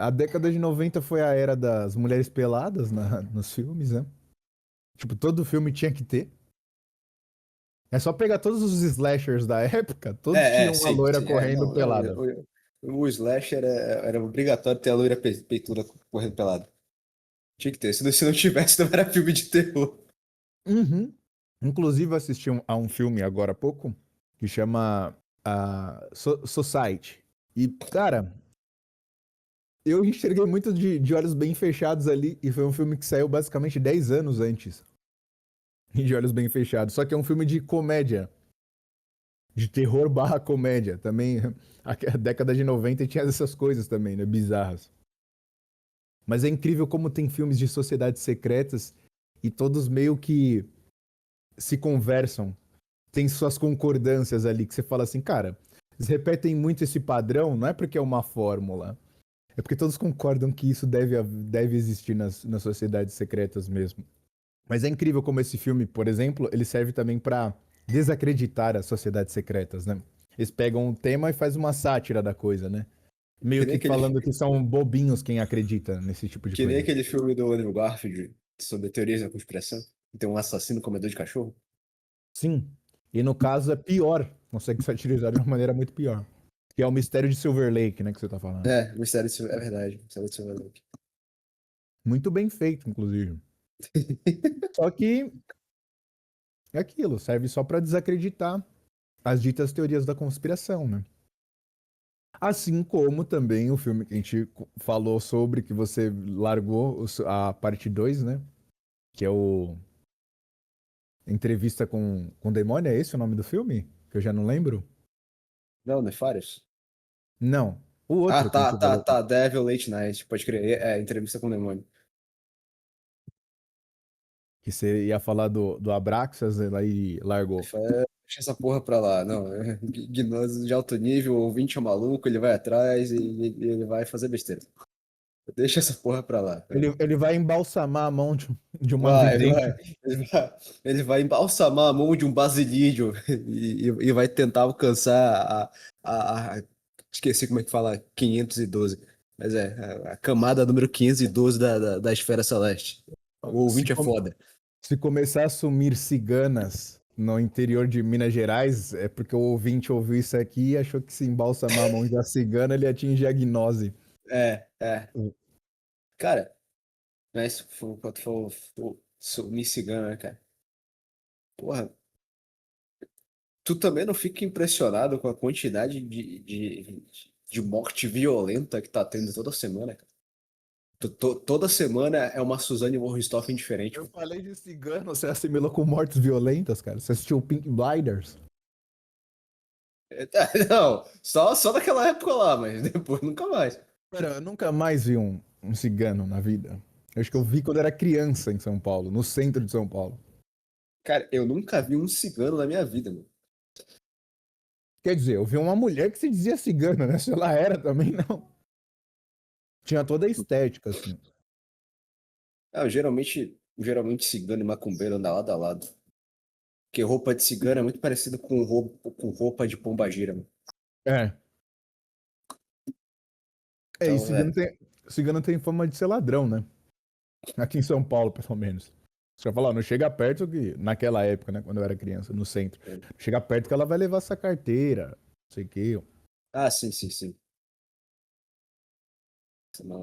C: A década de 90 foi a era das mulheres peladas nos filmes, né? Tipo, todo filme tinha que ter. É só pegar todos os slashers da época, todos tinham uma
D: Sim,
C: loira
D: sim,
C: correndo
D: não, não,
C: pelada.
D: o slasher era obrigatório ter a loira peituda correndo pelada. Tinha que ter, se não tivesse, não era filme de terror.
C: Uhum. Inclusive, eu assisti a um filme agora há pouco que chama Society. E, cara, eu enxerguei muito de olhos bem fechados ali, e foi um filme que saiu basicamente 10 anos antes. De olhos bem fechados. Só que é um filme de comédia. De terror barra comédia. Também, a década de 90 tinha essas coisas também, né? Bizarras. Mas é incrível como tem filmes de sociedades secretas e todos meio que se conversam. Tem suas concordâncias ali, que você fala assim, cara, eles repetem muito esse padrão, não é porque é uma fórmula. É porque todos concordam que isso deve existir nas sociedades secretas mesmo. Mas é incrível como esse filme, por exemplo, ele serve também pra desacreditar as sociedades secretas, né? Eles pegam um tema e faz uma sátira da coisa, né?
D: Que
C: Meio
D: nem
C: que
D: aquele,
C: falando que são bobinhos quem acredita nesse tipo de
D: que nem
C: coisa.
D: aquele filme do Andrew Garfield sobre teorias da conspiração. Tem um assassino comedor de cachorro.
C: Sim. E no caso é pior. Consegue satirizar de uma maneira muito pior. Que é o mistério de Silver Lake, né, que você tá falando.
D: É verdade, Mistério de Silver Lake.
C: Muito bem feito, inclusive. Só que é aquilo, serve só pra desacreditar as ditas teorias da conspiração, né? Assim como também o filme que a gente falou sobre, que você largou a parte 2, né? Que é o Entrevista com o Demônio, é esse o nome do filme? Que eu já não lembro.
D: Não, Nefarious?
C: Não, o
D: Ah,
C: outro que a
D: tá,
C: gente
D: tá,
C: falou.
D: tá. Devil Late Night, pode crer. Entrevista com o demônio.
C: Que você ia falar do Abraxas, ela aí largou.
D: Deixa essa porra pra lá. Não, gnose de alto nível, o ouvinte é maluco, ele vai atrás e ele vai fazer besteira. Deixa essa porra pra lá.
C: Ele vai embalsamar a mão de uma
D: Vai,
C: vidente.
D: vai. Ele vai embalsamar a mão de um basilídeo e vai tentar alcançar esqueci como é que fala, 512. Mas a camada número 512 da esfera celeste. O
C: Se,
D: ouvinte é
C: com-
D: foda.
C: se começar a sumir ciganas no interior de Minas Gerais, é porque o ouvinte ouviu isso aqui e achou que se embalsamar a mão de uma cigana ele atinge a gnose.
D: É. Cara, mas quando for sumir cigano, né, cara? Porra, tu também não fica impressionado com a quantidade de morte violenta que tá tendo toda semana, cara? Toda semana é uma Suzane von Richthofen diferente,
C: Eu
D: pô.
C: falei de cigano, você assimilou com mortes violentas, cara. Você assistiu Pink Blinders?
D: Não, só naquela época lá, mas depois nunca mais.
C: Cara, eu nunca mais vi um cigano na vida. Eu acho que eu vi quando era criança em São Paulo, no centro de São Paulo.
D: Cara, eu nunca vi um cigano na minha vida, mano.
C: Quer dizer, eu vi uma mulher que se dizia cigana, né? Se ela era também, não. Tinha toda a estética, assim.
D: Ah, geralmente cigano e macumbeiro andam lado a lado. Porque roupa de cigano é muito parecido com roupa de pombagira, mano.
C: É. É, e
D: Então,
C: cigano tem fama de ser ladrão, né? Aqui em São Paulo, pelo menos. Você vai falar, não chega perto que, naquela época, né? Quando eu era criança, no centro. Chega perto que ela vai levar essa carteira, não sei o quê.
D: Ah, sim, sim, sim.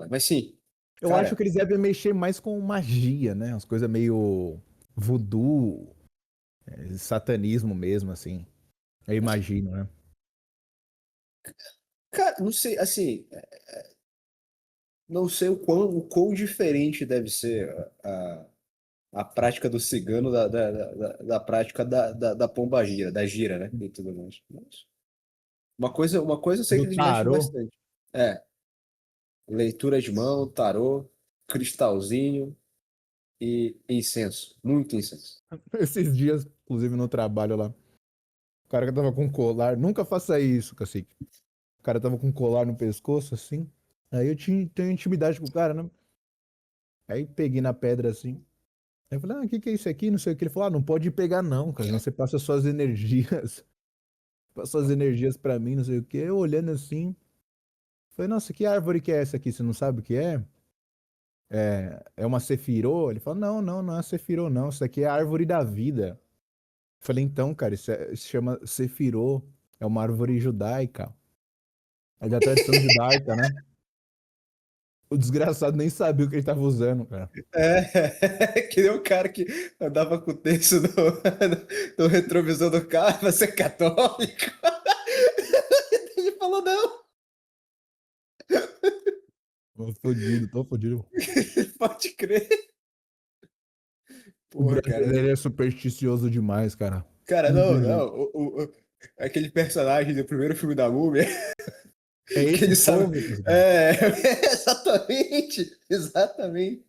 D: Mas sim,
C: Eu acho que
D: cara,
C: eles devem mexer mais com magia, né? As coisas meio voodoo, satanismo mesmo, assim. Eu imagino, né?
D: não sei, assim, não sei o quão diferente deve ser a prática do cigano da prática da pombagira, da gira, né? E tudo mais. Mas uma coisa eu sei que
C: Do
D: eles mexem
C: tarô.
D: bastante. É, leitura de mão, tarô, cristalzinho e incenso. Muito incenso.
C: Esses dias, inclusive no trabalho lá, o cara que tava com colar, nunca faça isso, cacique. O cara tava com colar no pescoço, assim. Aí eu tenho intimidade com o cara, né? Aí peguei na pedra assim. Aí eu falei, ah, o que é isso aqui? Não sei o que. Ele falou, ah, não pode pegar não, cara. Senão você passa suas energias. Passa suas energias pra mim, não sei o que. Eu olhando assim. Falei, nossa, que árvore que é essa aqui? Você não sabe o que é? É uma cefirô? Ele falou, não, não, não é cefirô, não. Isso aqui é a árvore da vida. Eu falei, então, cara, isso se chama cefirô. É uma árvore judaica. É da tradição judaica, né? O desgraçado nem sabia o que ele tava usando, cara.
D: É, que nem o cara que andava com o terço no retrovisor do carro, você é católico. Ele falou, não,
C: Tô fodido, tô fodido.
D: pode crer.
C: O
D: Porra, cara.
C: brasileiro é supersticioso demais, cara.
D: Cara,
C: Não
D: não,
C: tem jeito.
D: não. Aquele personagem do primeiro filme da Múmia,
C: É
D: que
C: esse
D: ele sabe.
C: povo, cara.
D: É, exatamente, exatamente.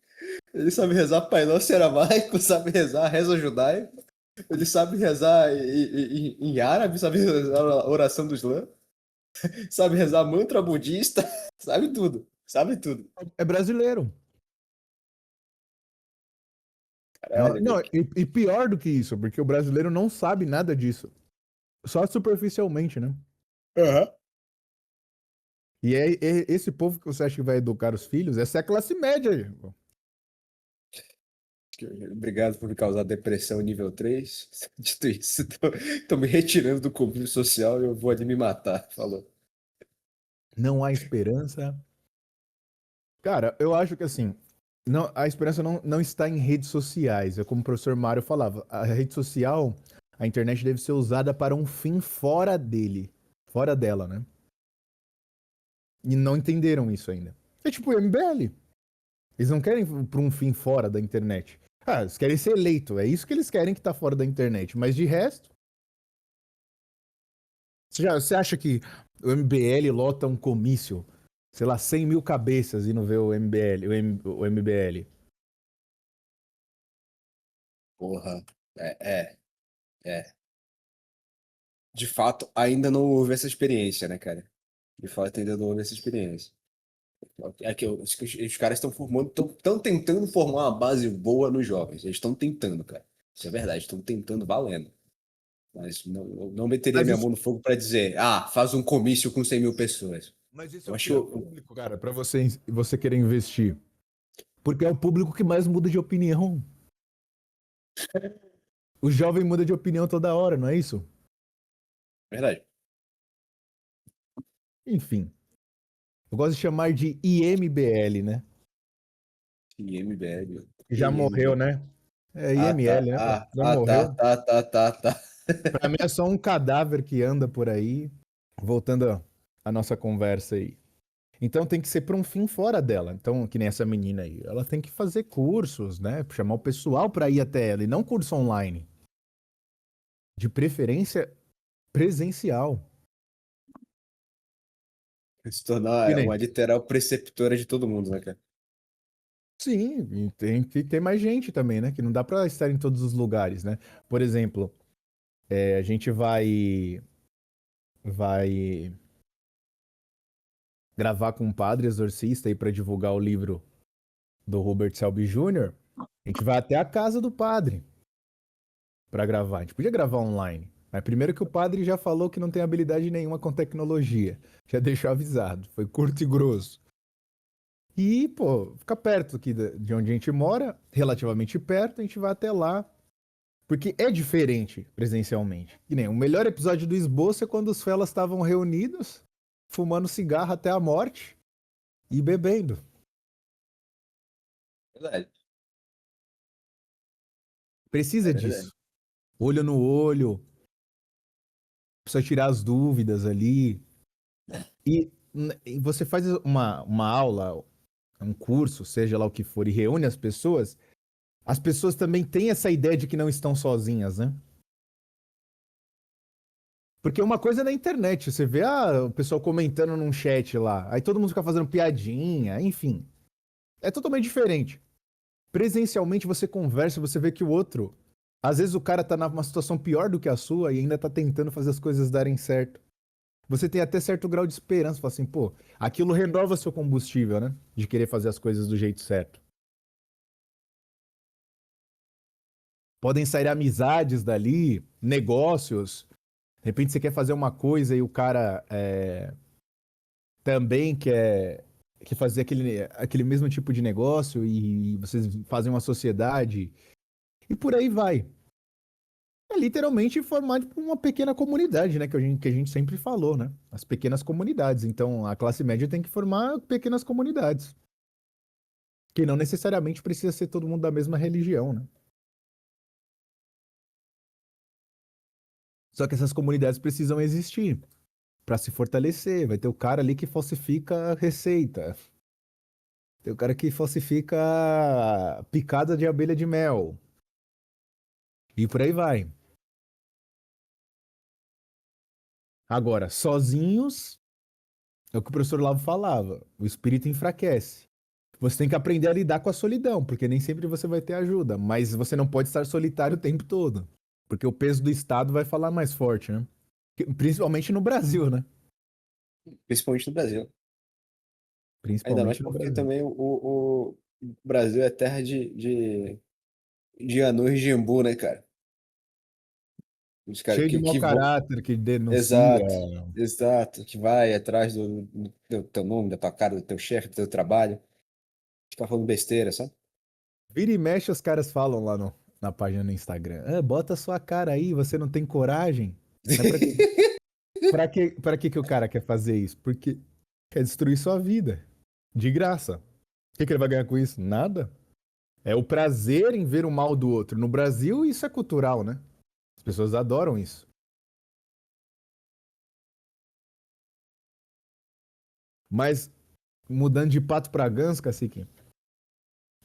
D: Ele sabe rezar Pai Nosso e Aramaico, sabe rezar reza judaico, ele sabe rezar em árabe, sabe rezar a oração do Islã, sabe rezar mantra budista, sabe tudo, sabe tudo.
C: É brasileiro.
D: Caralho,
C: Não,
D: velho.
C: e pior do que isso, porque o brasileiro não sabe nada disso. Só superficialmente, né?
D: Aham.
C: E esse povo que você acha que vai educar os filhos, essa é a classe média. Pô.
D: Obrigado por me causar depressão nível 3. Dito isso, tô me retirando do convívio social e eu vou ali me matar. Falou.
C: Não há esperança. Cara, eu acho que assim, não, a esperança não está em redes sociais. É como o professor Mário falava, a rede social, a internet deve ser usada para um fim fora dele, fora dela, né? E não entenderam isso ainda. É tipo o MBL. Eles não querem para um fim fora da internet. Ah, eles querem ser eleito. É isso que eles querem que tá fora da internet. Mas de resto, você acha que o MBL lota um comício, sei lá, 100 mil cabeças e não vê o MBL, o MBL?
D: Porra. É. De fato, ainda não houve essa experiência, né, cara? De fato, ainda não houve essa experiência. É que os caras estão formando, estão tentando formar uma base boa nos jovens. Eles estão tentando, cara. Isso é verdade, estão tentando valendo. Mas não meteria
C: Mas
D: minha
C: isso,
D: mão no fogo para dizer, ah, faz um comício com 100 mil pessoas.
C: mas esse é
D: Eu
C: o
D: acho
C: pior
D: que
C: público, cara, pra você querer investir. Porque é o público que mais muda de opinião. O jovem muda de opinião toda hora, não é isso?
D: verdade.
C: Enfim, eu gosto de chamar de IMBL, né?
D: IMBL.
C: Já morreu,
D: IMBL.
C: né? É
D: Ah, tá.
C: IML, né?
D: Ah,
C: Já
D: ah, tá,
C: morreu.
D: tá, tá, tá, tá.
C: Pra mim é só um cadáver que anda por aí. Voltando à nossa conversa aí. Então tem que ser para um fim fora dela. Então, que nem essa menina aí. Ela tem que fazer cursos, né? Chamar o pessoal para ir até ela e não curso online. De preferência presencial.
D: Se
C: Que
D: tornar uma
C: nem.
D: literal preceptora de todo mundo, né, cara?
C: Sim, e tem que ter mais gente também, né? Que não dá pra estar em todos os lugares, né? Por exemplo, a gente vai gravar com um padre exorcista aí pra divulgar o livro do Robert Selby Jr. A gente vai até a casa do padre pra gravar. A gente podia gravar online. Mas primeiro que o padre já falou que não tem habilidade nenhuma com tecnologia. Já deixou avisado. Foi curto e grosso. E, pô, fica perto aqui de onde a gente mora, relativamente perto, a gente vai até lá. Porque é diferente presencialmente. E nem o melhor episódio do Esboço é quando os felas estavam reunidos, fumando cigarro até a morte e bebendo.
D: Verdade, é
C: Precisa
D: verdade.
C: disso. Olho no olho, precisa tirar as dúvidas ali. E você faz uma aula, um curso, seja lá o que for, e reúne as pessoas também têm essa ideia de que não estão sozinhas, né? Porque uma coisa é na internet, você vê o pessoal comentando num chat lá, aí todo mundo fica fazendo piadinha, enfim. É totalmente diferente. Presencialmente você conversa, você vê que o outro, às vezes o cara tá numa situação pior do que a sua e ainda tá tentando fazer as coisas darem certo. Você tem até certo grau de esperança, fala assim, pô, aquilo renova seu combustível, né? De querer fazer as coisas do jeito certo. Podem sair amizades dali, negócios. De repente você quer fazer uma coisa e o cara também quer fazer aquele mesmo tipo de negócio e vocês fazem uma sociedade. E por aí vai. É literalmente formar tipo, uma pequena comunidade, né? Que a gente sempre falou, né? As pequenas comunidades. Então, a classe média tem que formar pequenas comunidades. Que não necessariamente precisa ser todo mundo da mesma religião, né? Só que essas comunidades precisam existir para se fortalecer. Vai ter o cara ali que falsifica receita. Tem o cara que falsifica picada de abelha de mel. E por aí vai. Agora, sozinhos, é o que o professor Lavo falava. O espírito enfraquece. Você tem que aprender a lidar com a solidão, porque nem sempre você vai ter ajuda, mas você não pode estar solitário o tempo todo, porque o peso do Estado vai falar mais forte, né? Principalmente no Brasil, né?
D: Principalmente no Brasil. Ainda mais
C: Principalmente no
D: porque
C: Brasil.
D: também o Brasil é terra de anões de Embu, né, cara? Os caras
C: Cheio de mau
D: que vão.
C: caráter, que denuncia.
D: Exato, exato. Que vai atrás do teu nome, da tua cara, do teu chefe, do teu trabalho. Fica falando besteira, sabe?
C: Vira e mexe, os caras falam lá na página no Instagram. Ah, bota sua cara aí, você não tem coragem. Mas pra que o cara quer fazer isso? Porque quer destruir sua vida. De graça. O que ele vai ganhar com isso? Nada. É o prazer em ver o mal do outro. No Brasil, isso é cultural, né? As pessoas adoram isso. Mas, mudando de pato pra ganso, cacique,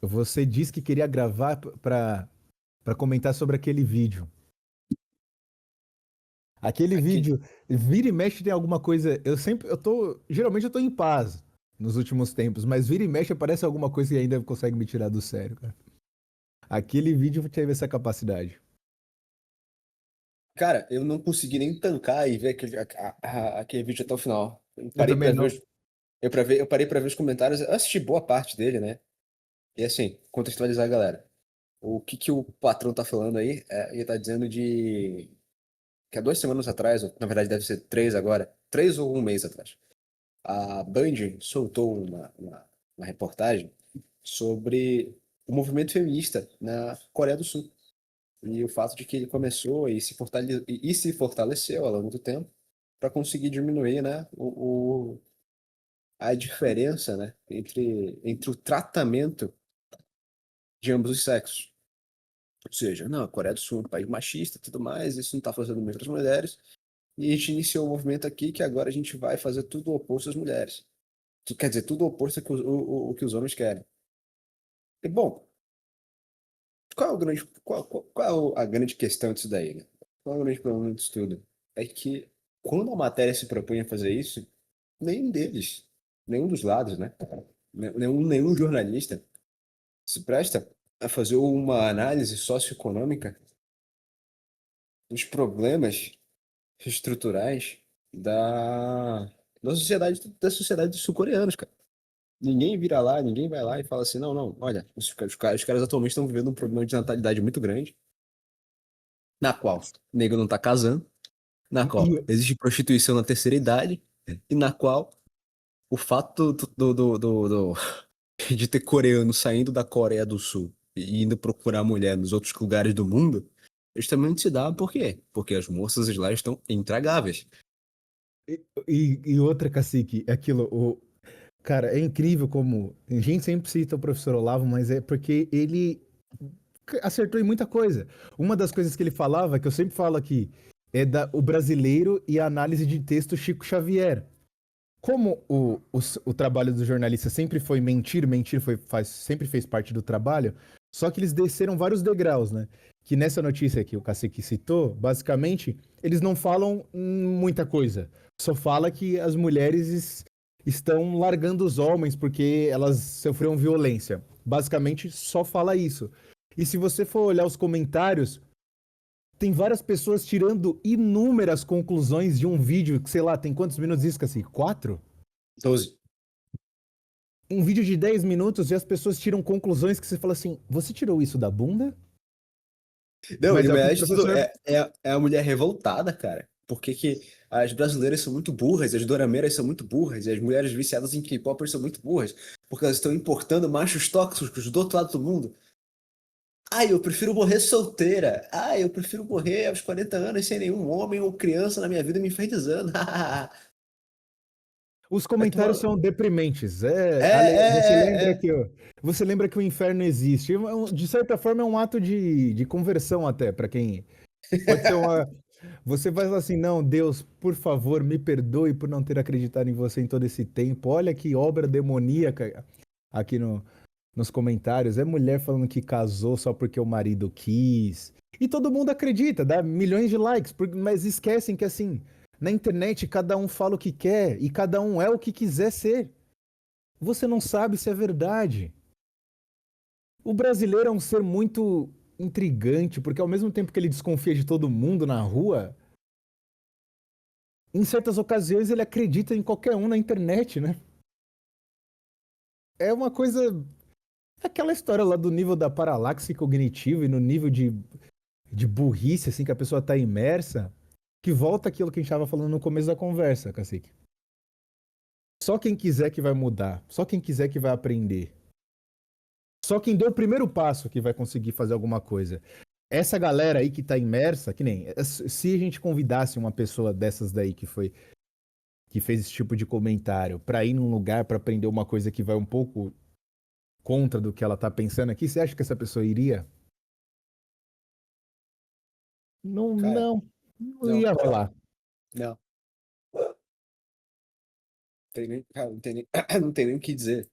C: você disse que queria gravar pra comentar sobre aquele vídeo. Aquele
D: Aqui,
C: vídeo, vira e mexe tem alguma coisa. Geralmente eu tô em paz nos últimos tempos, mas vira e mexe aparece alguma coisa que ainda consegue me tirar do sério, cara. Aquele vídeo teve essa capacidade.
D: cara, eu não consegui nem tancar e ver aquele vídeo até o final. Eu
C: Eu
D: parei
C: também
D: pra ver
C: não.
D: eu parei pra ver os comentários, eu assisti boa parte dele, né? E assim, contextualizar a galera. O que que o patrão tá falando aí? Ele tá dizendo que há 2 semanas atrás, ou, na verdade deve ser 3 agora, 3 ou 1 mês atrás, a Band soltou uma reportagem sobre o movimento feminista na Coreia do Sul. E o fato de que ele começou e se fortaleceu ao longo do tempo para conseguir diminuir, né, a diferença, né, entre o tratamento de ambos os sexos. Ou seja, não, a Coreia do Sul é um país machista e tudo mais, isso não está fazendo bem para as mulheres. E a gente iniciou um movimento aqui que agora a gente vai fazer tudo o oposto às mulheres. Quer dizer, tudo o oposto ao que o que os homens querem. E, bom, qual é a grande questão disso daí, né? Qual é o grande problema disso tudo? É que quando a matéria se propõe a fazer isso, nenhum deles, nenhum dos lados, né? Nenhum jornalista se presta a fazer uma análise socioeconômica dos problemas estruturais da sociedade dos sul-coreanos, cara. Ninguém vira lá, ninguém vai lá e fala assim, não, não, olha, os caras atualmente estão vivendo um problema de natalidade muito grande, na qual o nego não tá casando, na qual
C: E,
D: existe prostituição na terceira idade, e na qual o fato de ter coreano saindo da Coreia do Sul e indo procurar mulher nos outros lugares do mundo, justamente se dá por quê? Porque as moças lá estão intragáveis.
C: e outra, cacique, é aquilo, cara, é incrível como. A gente sempre cita o professor Olavo, mas é porque ele acertou em muita coisa. Uma das coisas que ele falava, que eu sempre falo aqui, é o brasileiro e a análise de texto Chico Xavier. Como o trabalho do jornalista sempre foi mentir, sempre fez parte do trabalho, só que eles desceram vários degraus, né? Que nessa notícia que o Cacique citou, basicamente, eles não falam muita coisa. Só fala que as mulheres estão largando os homens porque elas sofreram violência. Basicamente, só fala isso. E se você for olhar os comentários, tem várias pessoas tirando inúmeras conclusões de um vídeo que, sei lá, tem quantos minutos isso, assim? 4?
D: 12.
C: Um vídeo de 10 minutos e as pessoas tiram conclusões que você fala assim, você tirou isso da bunda?
D: Não,
C: Mas
D: e o
C: é o que o
D: melhor de tudo
C: professor...
D: é a mulher revoltada, cara. Porque que as brasileiras são muito burras, as dorameiras são muito burras, e as mulheres viciadas em K-pop são muito burras, porque elas estão importando machos tóxicos do outro lado do mundo. Ai, eu prefiro morrer solteira. Ai, eu prefiro morrer aos 40 anos sem nenhum homem ou criança na minha vida me infernizando.
C: Os
D: Vai
C: comentários
D: tomar...
C: são deprimentes.
D: É.
C: Você lembra que o inferno existe. De certa forma, é um ato de conversão até, para quem... Pode ser uma... Você vai falar assim, não, Deus, por favor, me perdoe por não ter acreditado em você em todo esse tempo. Olha que obra demoníaca aqui nos comentários. É mulher falando que casou só porque o marido quis. E todo mundo acredita, dá milhões de likes, mas esquecem que assim, na internet cada um fala o que quer e cada um é o que quiser ser. Você não sabe se é verdade. O brasileiro é um ser muito intrigante, porque ao mesmo tempo que ele desconfia de todo mundo na rua, em certas ocasiões ele acredita em qualquer um na internet, né? É uma coisa. Aquela história lá do nível da paralaxe cognitiva e no nível de burrice, assim, que a pessoa tá imersa, que volta aquilo que a gente tava falando no começo da conversa, cacique. Só quem quiser que vai mudar, só quem quiser que vai aprender. Só quem deu o primeiro passo que vai conseguir fazer alguma coisa. Essa galera aí que tá imersa, que nem. Se a gente convidasse uma pessoa dessas daí que fez esse tipo de comentário pra ir num lugar pra aprender uma coisa que vai um pouco contra do que ela tá pensando aqui, você acha que essa pessoa iria? Não,
D: Cara,
C: não
D: não,
C: ia rolar.
D: não. Tem nem, cara, não tem nem, não tem nem o que dizer.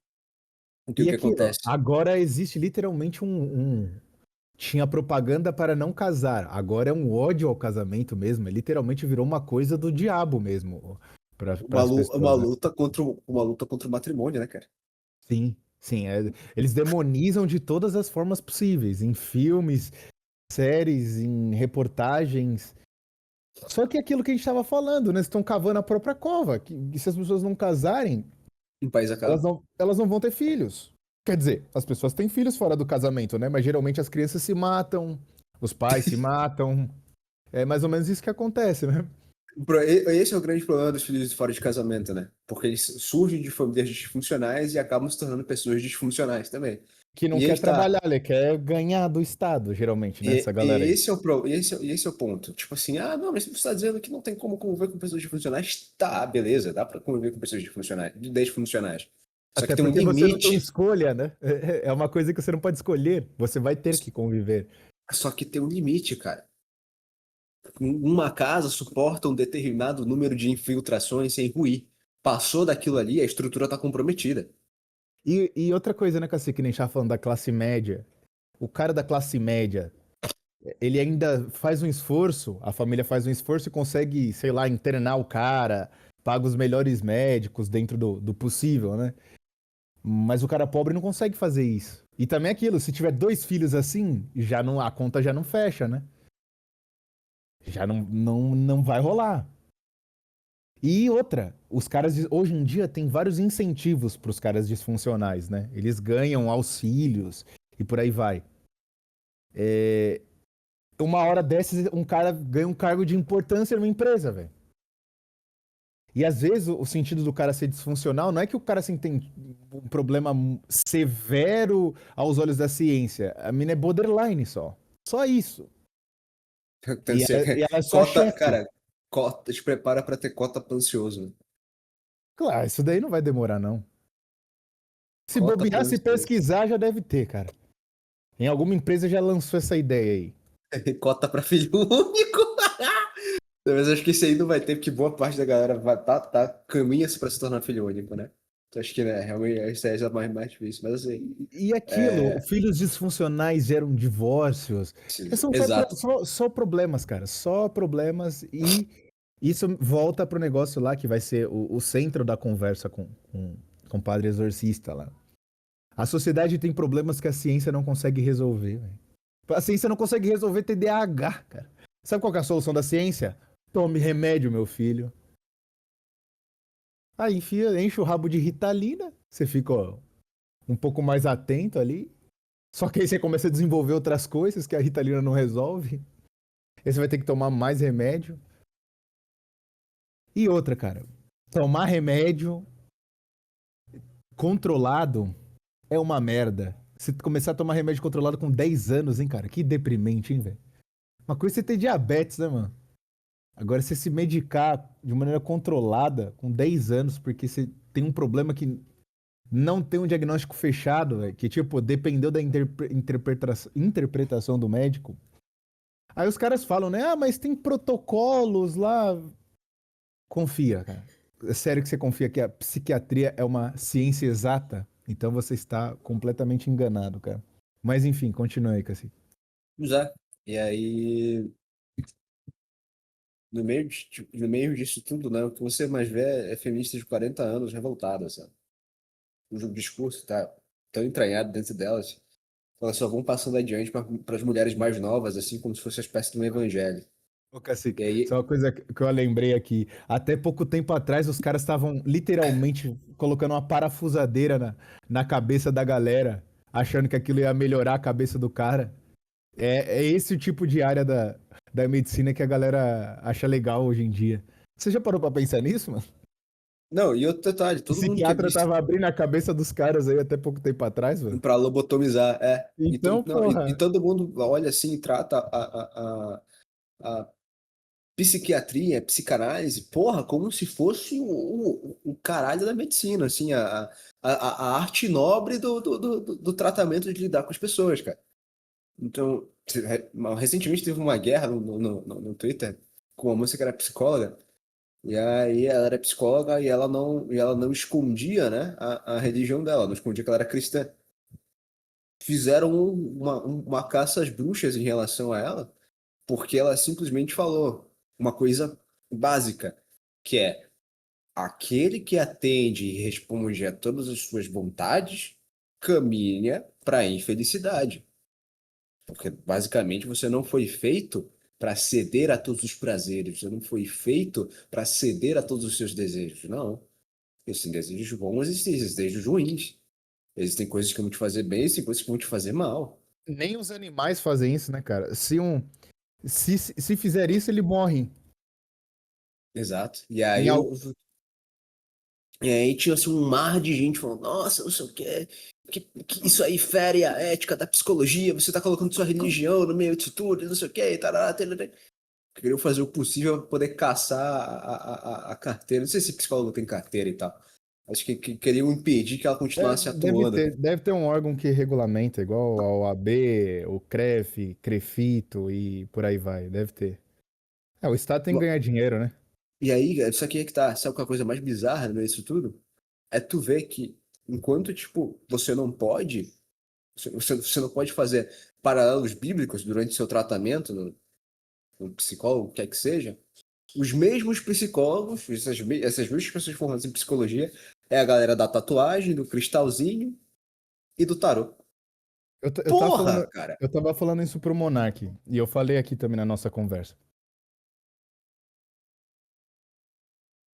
D: O
C: E
D: que
C: aquilo,
D: acontece?
C: agora existe literalmente tinha propaganda para não casar. Agora é um ódio ao casamento mesmo. Literalmente virou uma coisa do diabo mesmo para as
D: Uma
C: pessoas, né?
D: luta uma luta contra o matrimônio, né, cara?
C: Sim, sim. Eles demonizam de todas as formas possíveis, em filmes, séries, em reportagens. Só que é aquilo que a gente estava falando, né? Eles estão cavando a própria cova. Que se as pessoas não casarem,
D: Um país acaba.
C: elas não vão ter filhos. Quer dizer, as pessoas têm filhos fora do casamento, né? Mas geralmente as crianças se matam, os pais se matam. É mais ou menos isso que acontece, né?
D: Esse é o grande problema dos filhos de fora de casamento, né? Porque eles surgem de famílias disfuncionais e acabam se tornando pessoas disfuncionais também.
C: Que não
D: E aí
C: quer
D: que tá.
C: trabalhar, ele quer ganhar do Estado, geralmente, né? Essa
D: E
C: galera aí.
D: esse é esse é o ponto. Tipo assim, ah, não, mas você está dizendo que não tem como conviver com pessoas disfuncionais? Tá, beleza, dá pra conviver com pessoas disfuncionais. Só que
C: Até
D: tem um
C: porque você não tem
D: limite.
C: escolha, né? É uma coisa que você não pode escolher. Você vai ter que conviver.
D: Só que tem um limite, cara. Uma casa suporta um determinado número de infiltrações sem ruir. Passou daquilo ali, a estrutura está comprometida.
C: E outra coisa, né, Cassi, que nem a gente tava falando da classe média. O cara da classe média, ele ainda faz um esforço, a família faz um esforço e consegue, sei lá, internar o cara, paga os melhores médicos dentro do possível, né? Mas o cara pobre não consegue fazer isso. E também aquilo, se tiver 2 filhos assim, já não, a conta já não fecha, né? Já não vai rolar. E outra, os caras hoje em dia tem vários incentivos para os caras disfuncionais, né? Eles ganham auxílios e por aí vai. Uma hora dessas, um cara ganha um cargo de importância numa empresa, velho. E às vezes o sentido do cara ser disfuncional não é que o cara assim, tem um problema severo aos olhos da ciência. A mina é borderline só. Só isso.
D: Então,
C: E
D: assim,
C: ela é só
D: cota,
C: chefe.
D: cara, te prepara pra ter cota pra ansioso.
C: Claro, isso daí não vai demorar, não. Se
D: Cota pra
C: bobear, se
D: ansioso.
C: pesquisar, já deve ter, cara. Em alguma empresa já lançou essa ideia aí.
D: Cota pra filho único. Mas acho que esse aí não vai ter, porque boa parte da galera caminha-se pra se tornar filho único, né? Então acho que, né, realmente isso aí é mais difícil. Mas assim,
C: E aquilo, filhos disfuncionais geram divórcios. São
D: exato.
C: só problemas, cara. Só problemas. E isso volta pro negócio lá que vai ser o centro da conversa com o padre exorcista lá. A sociedade tem problemas que a ciência não consegue resolver, velho. A ciência não consegue resolver TDAH, cara. Sabe qual que é a solução da ciência? Tome remédio, meu filho. Aí enfia, enche o rabo de Ritalina, você fica ó, um pouco mais atento ali. Só que aí você começa a desenvolver outras coisas que a Ritalina não resolve. Aí você vai ter que tomar mais remédio. E outra, cara, tomar remédio controlado é uma merda. Você começar a tomar remédio controlado com 10 anos, hein, cara? Que deprimente, hein, velho? Uma coisa é você ter diabetes, né, mano? Agora, você se medicar de maneira controlada com 10 anos porque você tem um problema que não tem um diagnóstico fechado, véio, que, tipo, dependeu da interpretação do médico. Aí os caras falam, né? Ah, mas tem protocolos lá. Confia, cara. É sério que você confia que a psiquiatria é uma ciência exata? Então você está completamente enganado, cara. Mas enfim, continue aí, Cassi.
D: Já. E aí, no meio disso tudo, né? O que você mais vê é feministas de 40 anos revoltadas, sabe? O discurso tá tão entranhado dentro delas. Elas só vão passando adiante para as mulheres mais novas, assim, como se fosse uma espécie de um evangelho.
C: Ô, Cacique,
D: E aí,
C: só uma coisa que eu lembrei aqui. Até pouco tempo atrás, os caras estavam literalmente colocando uma parafusadeira na cabeça da galera, achando que aquilo ia melhorar a cabeça do cara. É esse o tipo de área da medicina que a galera acha legal hoje em dia. Você já parou pra pensar nisso, mano?
D: não, e outro detalhe,
C: O
D: todo mundo que é
C: psiquiatra tava abrindo a cabeça dos caras aí até pouco tempo atrás, mano.
D: para lobotomizar, é.
C: Então,
D: Não, e
C: porra,
D: todo mundo olha assim e trata a psiquiatria, a psicanálise, porra, como se fosse o caralho da medicina, assim, a arte nobre do tratamento de lidar com as pessoas, cara. Então, recentemente teve uma guerra no Twitter com uma moça que era psicóloga, e aí ela era psicóloga e ela não escondia, né, a religião dela, não escondia que ela era cristã. Fizeram uma caça às bruxas em relação a ela, porque ela simplesmente falou uma coisa básica, que é aquele que atende e responde a todas as suas vontades caminha para a infelicidade. Porque basicamente você não foi feito para ceder a todos os prazeres, você não foi feito para ceder a todos os seus desejos. Não. Existem desejos bons e existem desejos ruins. Existem coisas que vão te fazer bem, existem coisas que vão te fazer mal.
C: nem os animais fazem isso, né, cara? Se fizer isso, ele morre.
D: Exato.
C: Em al-
D: E aí tinha assim, um mar de gente falando, nossa, não sei o quê, que isso aí fere a ética da psicologia, você tá colocando sua religião no meio disso tudo, não sei o quê, e tarará, tarará. Queriam fazer o possível para poder caçar a carteira. Não sei se psicólogo tem carteira e tal. Acho que queriam impedir que ela continuasse atuando.
C: deve ter um órgão que regulamenta, igual a OAB, o CREF, CREFITO e por aí vai. Deve ter. É, o Estado tem que ganhar dinheiro, né?
D: E aí, isso aqui é que tá. Sabe qual é a coisa mais bizarra nisso tudo? É tu ver que enquanto, tipo, você não pode. Você não pode fazer paralelos bíblicos durante seu tratamento no psicólogo, quer que seja. Os mesmos psicólogos, essas mesmas pessoas formadas em psicologia, é a galera da tatuagem, do cristalzinho e do tarô.
C: Eu tava
D: Porra,
C: falando,
D: cara.
C: eu tava falando isso pro Monark, e eu falei aqui também na nossa conversa.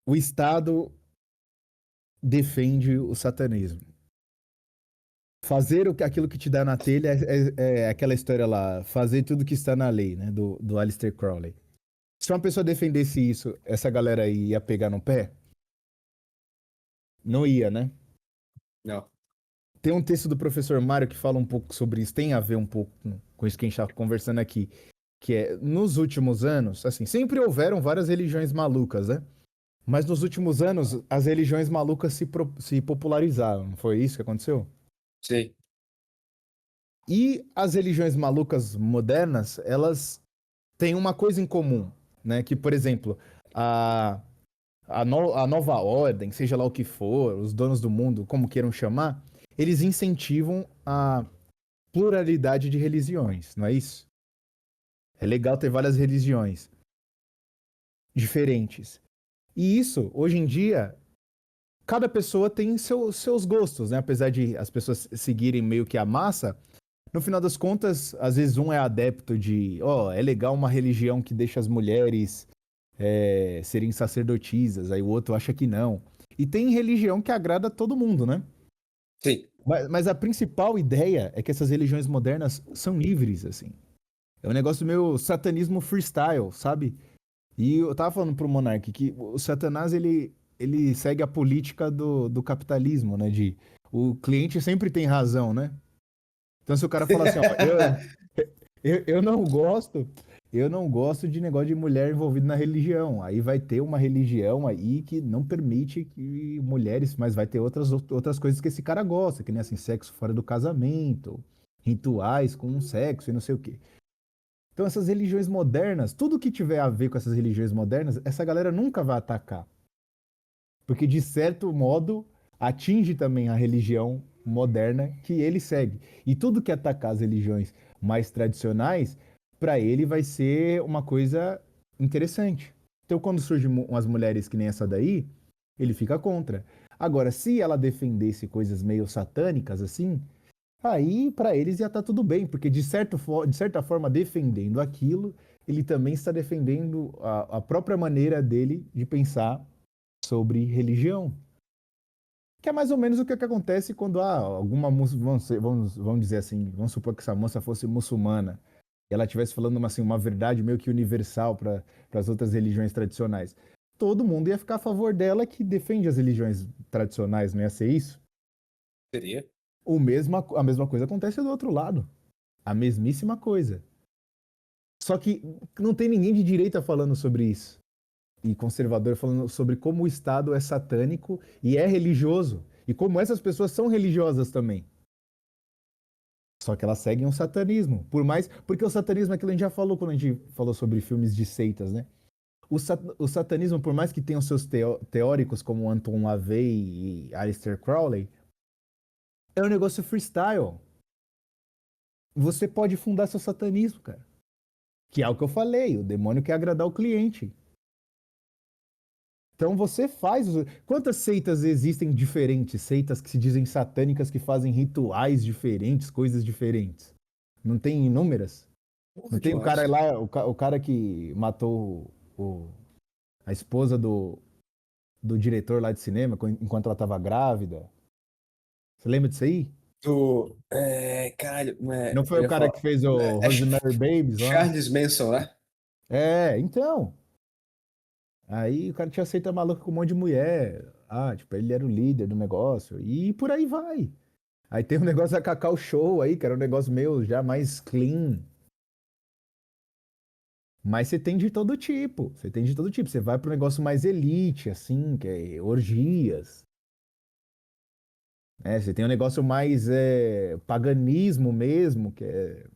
C: O Estado defende o satanismo. Fazer aquilo que te dá na telha é aquela história lá, fazer tudo que está na lei, né? Do Aleister Crowley. Se uma pessoa defendesse isso, essa galera aí ia pegar no pé? Não ia, né?
D: Não.
C: Tem um texto do professor Mário que fala um pouco sobre isso, tem a ver um pouco com isso que a gente está conversando aqui, que é, nos últimos anos, assim, sempre houveram várias religiões malucas, né? Mas nos últimos anos, as religiões malucas se popularizaram, não foi isso que aconteceu?
D: Sim.
C: E as religiões malucas modernas, elas têm uma coisa em comum, né? Que, por exemplo, a, a nova ordem, seja lá o que for, os donos do mundo, como queiram chamar, eles incentivam a pluralidade de religiões, não é isso? É legal ter várias religiões diferentes. E isso, hoje em dia, cada pessoa tem seus gostos, né? Apesar de as pessoas seguirem meio que a massa, no final das contas, às vezes um é adepto de, ó, é legal uma religião que deixa as mulheres serem sacerdotisas, aí o outro acha que não. E tem religião que agrada todo mundo, né?
D: Sim.
C: Mas a principal ideia é que essas religiões modernas são livres, assim. É um negócio meio satanismo freestyle, sabe? E eu tava falando pro Monark que o Satanás, ele segue a política do capitalismo, né? De o cliente sempre tem razão, né? Então se o cara falar assim, ó, eu não gosto, eu não gosto de negócio de mulher envolvida na religião. Aí vai ter uma religião aí que não permite que mulheres, mas vai ter outras coisas que esse cara gosta, que nem assim, sexo fora do casamento, rituais com sexo e não sei o quê. Então essas religiões modernas, tudo que tiver a ver com essas religiões modernas, essa galera nunca vai atacar. Porque de certo modo atinge também a religião moderna que ele segue. E tudo que atacar as religiões mais tradicionais, para ele vai ser uma coisa interessante. Então quando surgem umas mulheres que nem essa daí, ele fica contra. Agora, se ela defendesse coisas meio satânicas assim, aí para eles ia estar tudo bem, porque de certa forma, defendendo aquilo, ele também está defendendo a própria maneira dele de pensar sobre religião. Que é mais ou menos o que acontece quando alguma vamos dizer assim, vamos supor que essa moça fosse muçulmana e ela estivesse falando assim, uma verdade meio que universal para as outras religiões tradicionais. Todo mundo ia ficar a favor dela que defende as religiões tradicionais, não ia ser isso?
D: Seria.
C: A mesma coisa acontece do outro lado. A mesmíssima coisa. Só que não tem ninguém de direita falando sobre isso. E conservador falando sobre como o Estado é satânico e é religioso. E como essas pessoas são religiosas também. Só que elas seguem o satanismo. Porque o satanismo é aquilo que a gente já falou quando a gente falou sobre filmes de seitas, né? O satanismo, por mais que tenha os seus teóricos como Anton LaVey e Aleister Crowley, é um negócio freestyle. Você pode fundar seu satanismo, cara. Que é o que eu falei, o demônio quer agradar o cliente. Então você faz. Quantas seitas existem diferentes? Seitas que se dizem satânicas que fazem rituais diferentes, coisas diferentes. Não tem inúmeras? Não
D: Porra,
C: tem o cara
D: demais.
C: lá, o cara que matou a esposa do diretor lá de cinema enquanto ela estava grávida? Você lembra disso aí?
D: Caralho, não é.
C: Não foi
D: Eu
C: o
D: ia
C: cara
D: falar.
C: que fez o Rosemary Babies lá?
D: Charles Manson, né?
C: Então. Aí o cara tinha seita maluca com um monte de mulher. Ah, tipo, ele era o líder do negócio. E por aí vai. Aí tem um negócio da Cacau Show aí, que era um negócio meio já mais clean. Mas você tem de todo tipo. Você tem de todo tipo. Você vai pro negócio mais elite, assim, que é orgias. Né? Você tem um negócio mais paganismo mesmo, que é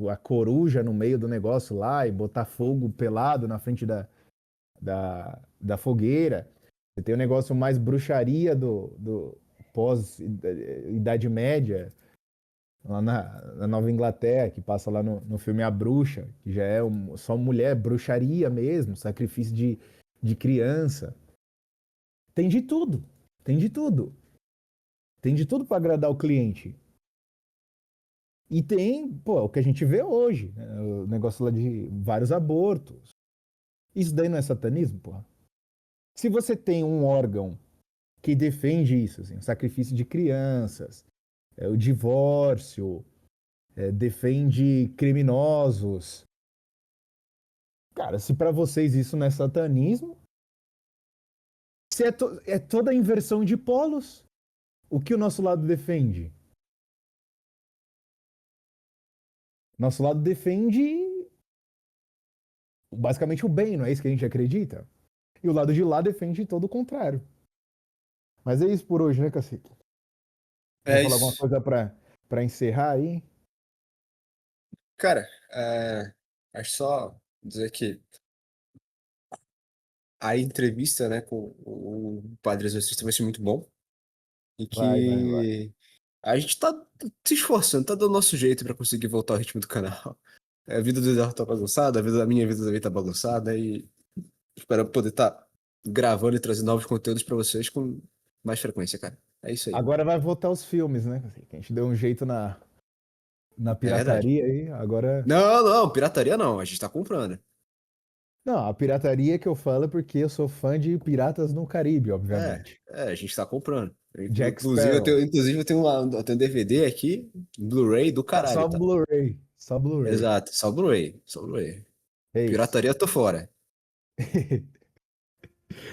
C: a coruja no meio do negócio lá e botar fogo pelado na frente da fogueira. Você tem um negócio mais bruxaria do pós-Idade Média, lá na Nova Inglaterra, que passa lá no filme A Bruxa, que já é só mulher, bruxaria mesmo, sacrifício de criança. Tem de tudo. Tem de tudo. Tem de tudo para agradar o cliente. E tem, pô, o que a gente vê hoje, né? O negócio lá de vários abortos. Isso daí não é satanismo, porra? Se você tem um órgão que defende isso, assim, o sacrifício de crianças, o divórcio, defende criminosos. Cara, se pra vocês isso não é satanismo, se é toda a inversão de polos, o que o nosso lado defende? Nosso lado defende basicamente o bem, não é isso que a gente acredita? E o lado de lá defende todo o contrário. Mas é isso por hoje, né, Cacete? Quer
D: É
C: falar alguma
D: isso.
C: coisa pra encerrar aí?
D: Cara, acho só dizer que a entrevista, né, com o Padre Exorcista vai ser muito bom. E
C: Vai.
D: que a gente tá se esforçando, tá dando nosso jeito pra conseguir voltar ao ritmo do canal. A vida do Eduardo tá bagunçada, a minha vida também tá bagunçada e espero poder estar gravando e trazendo novos conteúdos pra vocês com mais frequência, cara. É isso aí.
C: Agora vai voltar os filmes, né? Cacete? A gente deu um jeito na
D: É verdade.
C: pirataria aí, agora.
D: Não, não, pirataria não, a gente tá comprando.
C: Não, a pirataria que eu falo é porque eu sou fã de Piratas no Caribe, obviamente.
D: A gente tá comprando.
C: Jack
D: Inclusive,
C: Sparrow.
D: eu tenho um DVD aqui, Blu-ray do
C: Ah,
D: caralho,
C: só
D: tá?
C: Blu-ray. Só Blu-ray.
D: Exato, só Blu-ray, só Blu-ray.
C: É isso.
D: Pirataria, eu tô fora.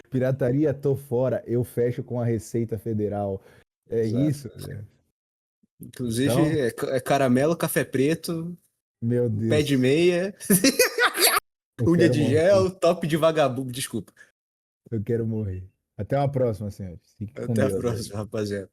C: Pirataria, tô fora. Eu fecho com a Receita Federal. É
D: Exato.
C: isso, né? Então,
D: Inclusive, é caramelo, café preto,
C: meu
D: pé de
C: Deus,
D: meia,
C: eu
D: unha
C: quero
D: de
C: morrer.
D: gel, top de vagabundo. Desculpa.
C: Eu quero morrer. Até uma próxima, senhores. Fique com
D: Até a
C: Deus aí.
D: próxima, rapaziada.